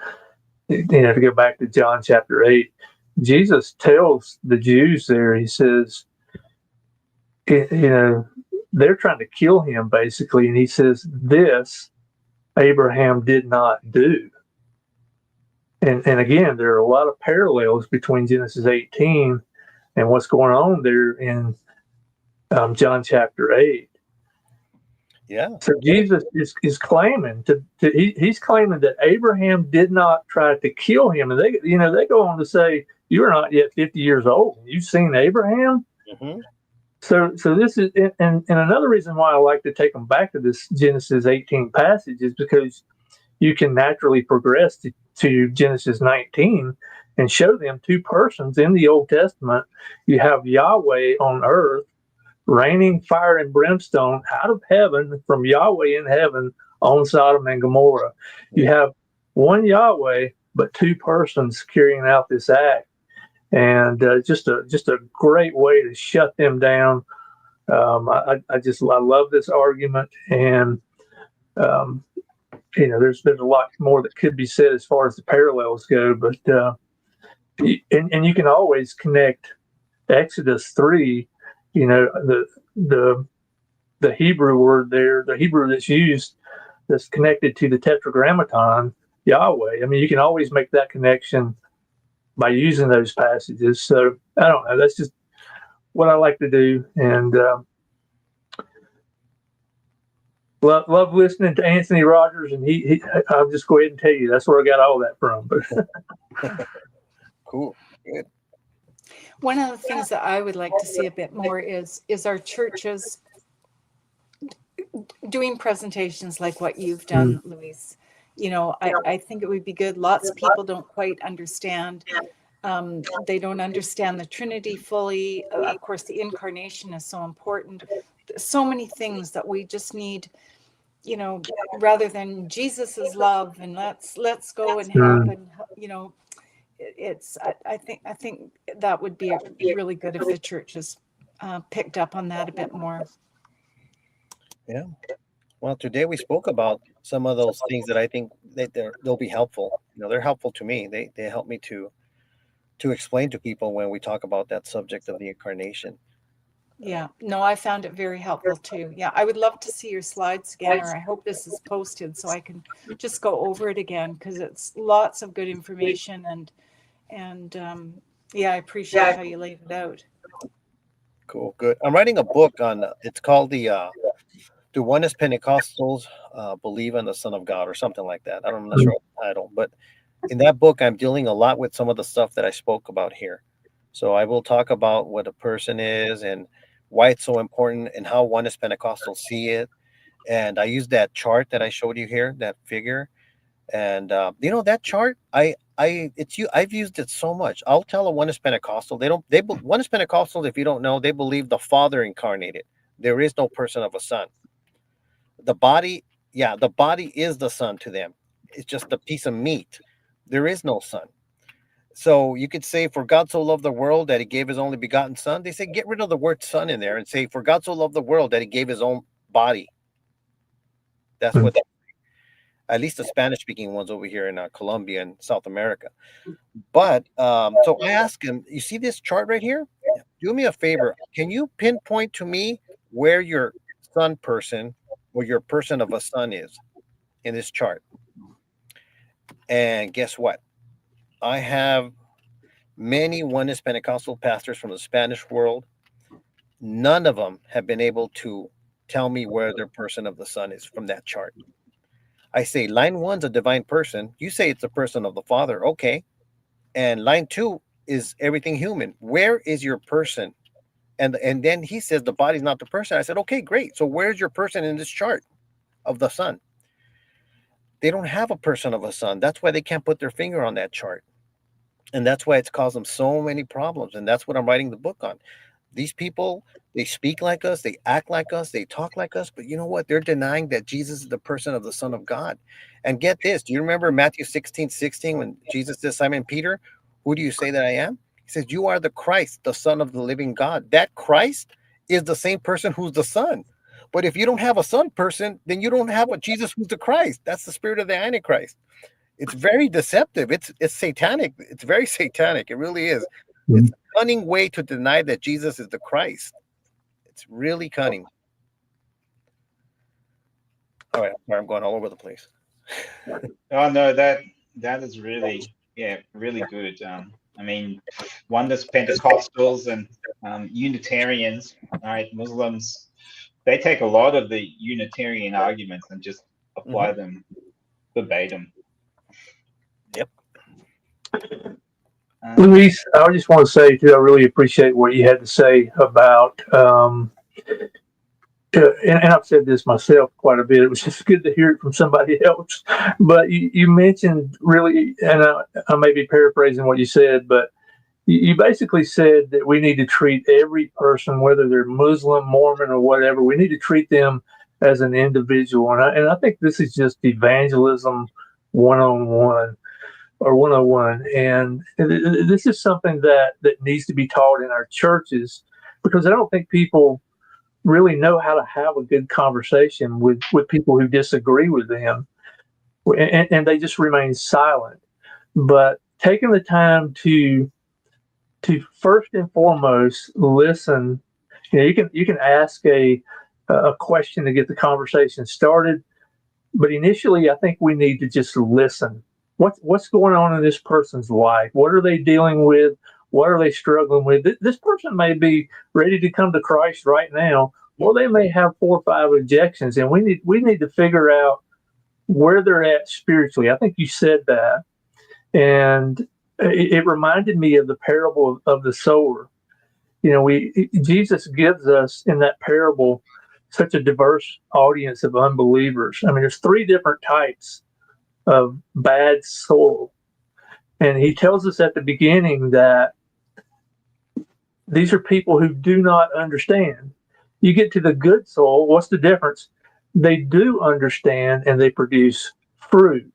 to go back to John chapter 8, Jesus tells the Jews there, he says, they're trying to kill him basically, and he says, this Abraham did not do. And again, there are a lot of parallels between Genesis 18 and what's going on there in John chapter 8.
Yeah.
So Jesus is claiming he's claiming that Abraham did not try to kill him, and they go on to say, you are not yet 50 years old. You've seen Abraham.
Mm-hmm.
So this is, and another reason why I like to take them back to this Genesis 18 passage is because you can naturally progress to Genesis 19 and show them two persons in the Old Testament. You have Yahweh on earth, raining fire and brimstone out of heaven from Yahweh in heaven on Sodom and Gomorrah. You have one Yahweh, but two persons carrying out this act. And just a great way to shut them down. I love this argument, and there's a lot more that could be said as far as the parallels go, but and you can always connect Exodus 3, the Hebrew word there, the Hebrew that's used, that's connected to the Tetragrammaton, Yahweh. I mean, you can always make that connection by using those passages. So I don't know. That's just what I like to do, and love listening to Anthony Rogers. And he I'll just go ahead and tell you that's where I got all that from.
Cool. Good.
One of the things that I would like to see a bit more is our churches doing presentations like what you've done, Luis. I think it would be good. Lots of people don't quite understand. They don't understand the Trinity fully. Of course, the Incarnation is so important. So many things that we just need, rather than Jesus's love and let's go and help, and I think that would be really good if the churches picked up on that a bit more.
Yeah. Well, today we spoke about some of those things that I think that they'll be helpful. They're helpful to me. They help me to explain to people when we talk about that subject of the Incarnation.
Yeah, no, I found it very helpful too. Yeah, I would love to see your slides again, or I hope this is posted so I can just go over it again, because it's lots of good information, and I appreciate how you laid it out.
Cool, good. I'm writing a book on. It's called Do Oneness Pentecostals Believe in the Son of God, or something like that. I'm not sure what the title, but in that book, I'm dealing a lot with some of the stuff that I spoke about here. So I will talk about what a person is and why it's so important and how Oneness Pentecostals see it. And I use that chart that I showed you here, that figure. And that chart, I've used it so much. I'll tell a Oneness Pentecostal, Oneness Pentecostals, if you don't know, they believe the Father incarnated. There is no person of a son. The body is the son to them. It's just a piece of meat. There is no son. So you could say, for God so loved the world that he gave his only begotten son. They say, get rid of the word son in there and say, for God so loved the world that he gave his own body. That's what, at least the Spanish speaking ones over here in Colombia and South America. But so I asked him, you see this chart right here? Do me a favor. Can you pinpoint to me where your son person or your person of a son is in this chart? And guess what? I have many Oneness Pentecostal pastors from the Spanish world. None of them have been able to tell me where their person of the son is from that chart. I say line one's a divine person. You say it's a person of the Father. Okay. And line two is everything human. Where is your person? And then he says the body's not the person. I said, okay, great. So where's your person in this chart of the son? They don't have a person of a son. That's why they can't put their finger on that chart. And that's why it's caused them so many problems. And that's what I'm writing the book on. These people, they speak like us, they act like us, they talk like us, but you know what? They're denying that Jesus is the person of the Son of God. And get this, do you remember Matthew 16:16 when Jesus says, Simon Peter, who do you say that I am? He says, you are the Christ, the Son of the living God. That Christ is the same person who's the Son. But if you don't have a Son person, then you don't have a Jesus who's the Christ. That's the spirit of the Antichrist. It's very deceptive. It's satanic. It's very satanic. It really is. It's a cunning way to deny that Jesus is the Christ. It's really cunning. All right, I'm going all over the place.
Oh no, that is really, yeah, really good. I mean, Oneness Pentecostals and Unitarians, right? Muslims, they take a lot of the Unitarian arguments and just apply them verbatim.
Yep.
Luis, I just want to say too, I really appreciate what you had to say about, and I've said this myself quite a bit. It was just good to hear it from somebody else. But you mentioned really, and I may be paraphrasing what you said, but you basically said that we need to treat every person, whether they're Muslim, Mormon, or whatever, we need to treat them as an individual. And I think this is just evangelism 101 or 101. And this is something that needs to be taught in our churches, because I don't think people really know how to have a good conversation with people who disagree with them. And they just remain silent. But taking the time to first and foremost listen. You can ask a question to get the conversation started, but initially I think we need to just listen. What's going on in this person's life? What are they dealing with? What are they struggling with? This person may be ready to come to Christ right now, or they may have 4 or 5 objections, and we need to figure out where they're at spiritually. I think you said that, and it reminded me of the parable of the sower. Jesus gives us in that parable such a diverse audience of unbelievers. I mean, there's 3 different types of bad soil. And he tells us at the beginning that these are people who do not understand. You get to the good soil, what's the difference? They do understand and they produce fruit.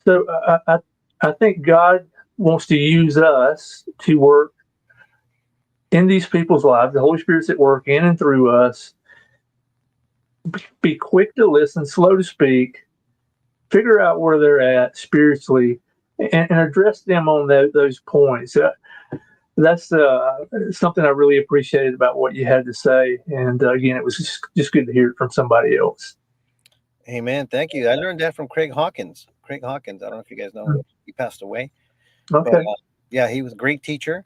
So I think God wants to use us to work in these people's lives. The Holy Spirit's at work in and through us. Be quick to listen, slow to speak, figure out where they're at spiritually, and address them on those points. That's something I really appreciated about what you had to say. And again, it was just good to hear it from somebody else.
Amen. Thank you. I learned that from Craig Hawkins. I don't know if you guys know him. He passed away.
Okay.
But, yeah, he was a great teacher.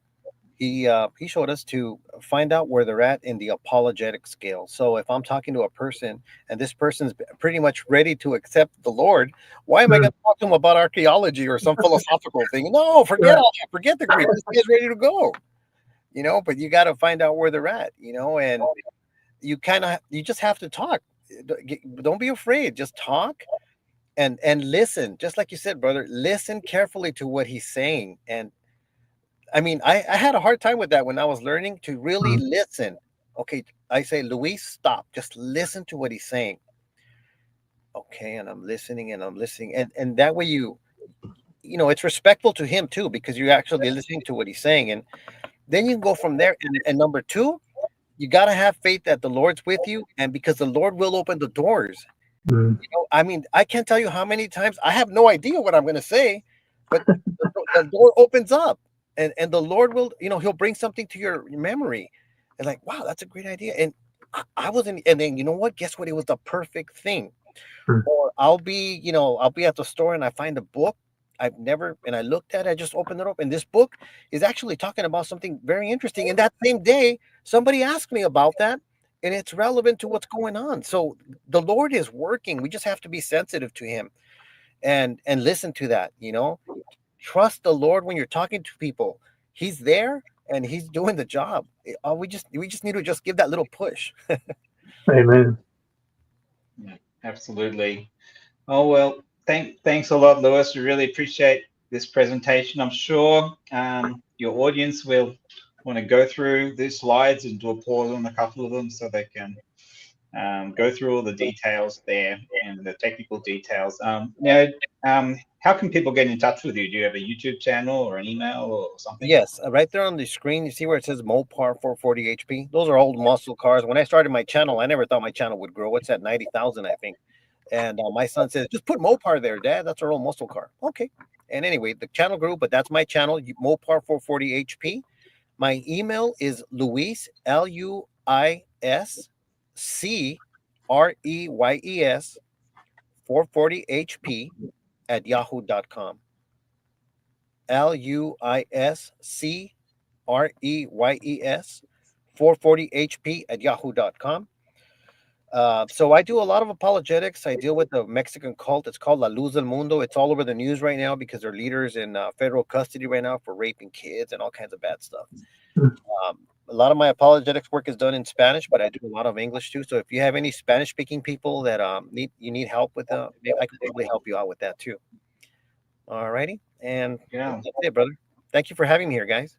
He showed us to find out where they're at in the apologetic scale. So if I'm talking to a person and this person's pretty much ready to accept the Lord, why am I going to talk to him about archaeology or some philosophical thing? No, forget all that. Forget the Greek. This guy's ready to go. But you got to find out where they're at, and you just have to talk. Don't be afraid. Just talk and listen. Just like you said, brother, listen carefully to what he's saying. And I mean, I had a hard time with that when I was learning to really listen. Okay, I say, Luis, stop. Just listen to what he's saying. Okay, and I'm listening and I'm listening. And that way it's respectful to him too, because you're actually listening to what he's saying, and then you can go from there. And number two, you got to have faith that the Lord's with you, and because the Lord will open the doors.
Mm.
I mean, I can't tell you how many times I have no idea what I'm going to say, but the door opens up, and the Lord will, he'll bring something to your memory, and like, wow, that's a great idea. And I wasn't, and then you know what? Guess what? It was the perfect thing.
Mm.
Or I'll be at the store and I find a book and I looked at it, I just opened it up, and this book is actually talking about something very interesting. And that same day, somebody asked me about that, and it's relevant to what's going on. So the Lord is working. We just have to be sensitive to him and listen to that. Trust the Lord when you're talking to people. He's there and he's doing the job. We just need to just give that little push.
Amen.
Yeah, absolutely. Oh, well, thanks a lot, Lewis. We really appreciate this presentation. I'm sure your audience will want to go through these slides and do a pause on a couple of them so they can go through all the details there and the technical details. Now, how can people get in touch with you? Do you have a YouTube channel or an email or something?
Yes, right there on the screen, you see where it says Mopar 440 HP. Those are old muscle cars. When I started my channel, I never thought my channel would grow. It's at 90,000, I think. And my son says, just put Mopar there, Dad. That's our old muscle car. Okay. And anyway, the channel grew, but that's my channel, Mopar 440 HP. My email is Luis, LUISCREYES 440 HP at yahoo.com. LUISCREYES 440 HP at yahoo.com. So I do a lot of apologetics. I deal with the Mexican cult. It's called La Luz del Mundo. It's all over the news right now because their leaders in federal custody right now for raping kids and all kinds of bad stuff. A lot of my apologetics work is done in Spanish, but I do a lot of English too. So if you have any Spanish-speaking people that need help with, maybe I can probably help you out with that too. All righty, and
Yeah,
that's it, brother. Thank you for having me here, guys.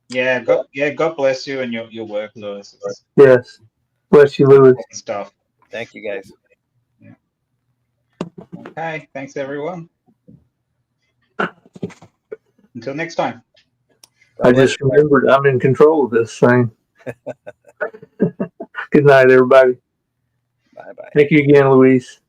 yeah, God bless you and your work, Lewis. It's
Yes. Bless you, Louis.
important stuff.
Thank you, guys.
Yeah. Okay, thanks everyone. Until next time.
I just remembered I'm in control of this thing. Good night, everybody.
Bye-bye.
Thank you again, Luis.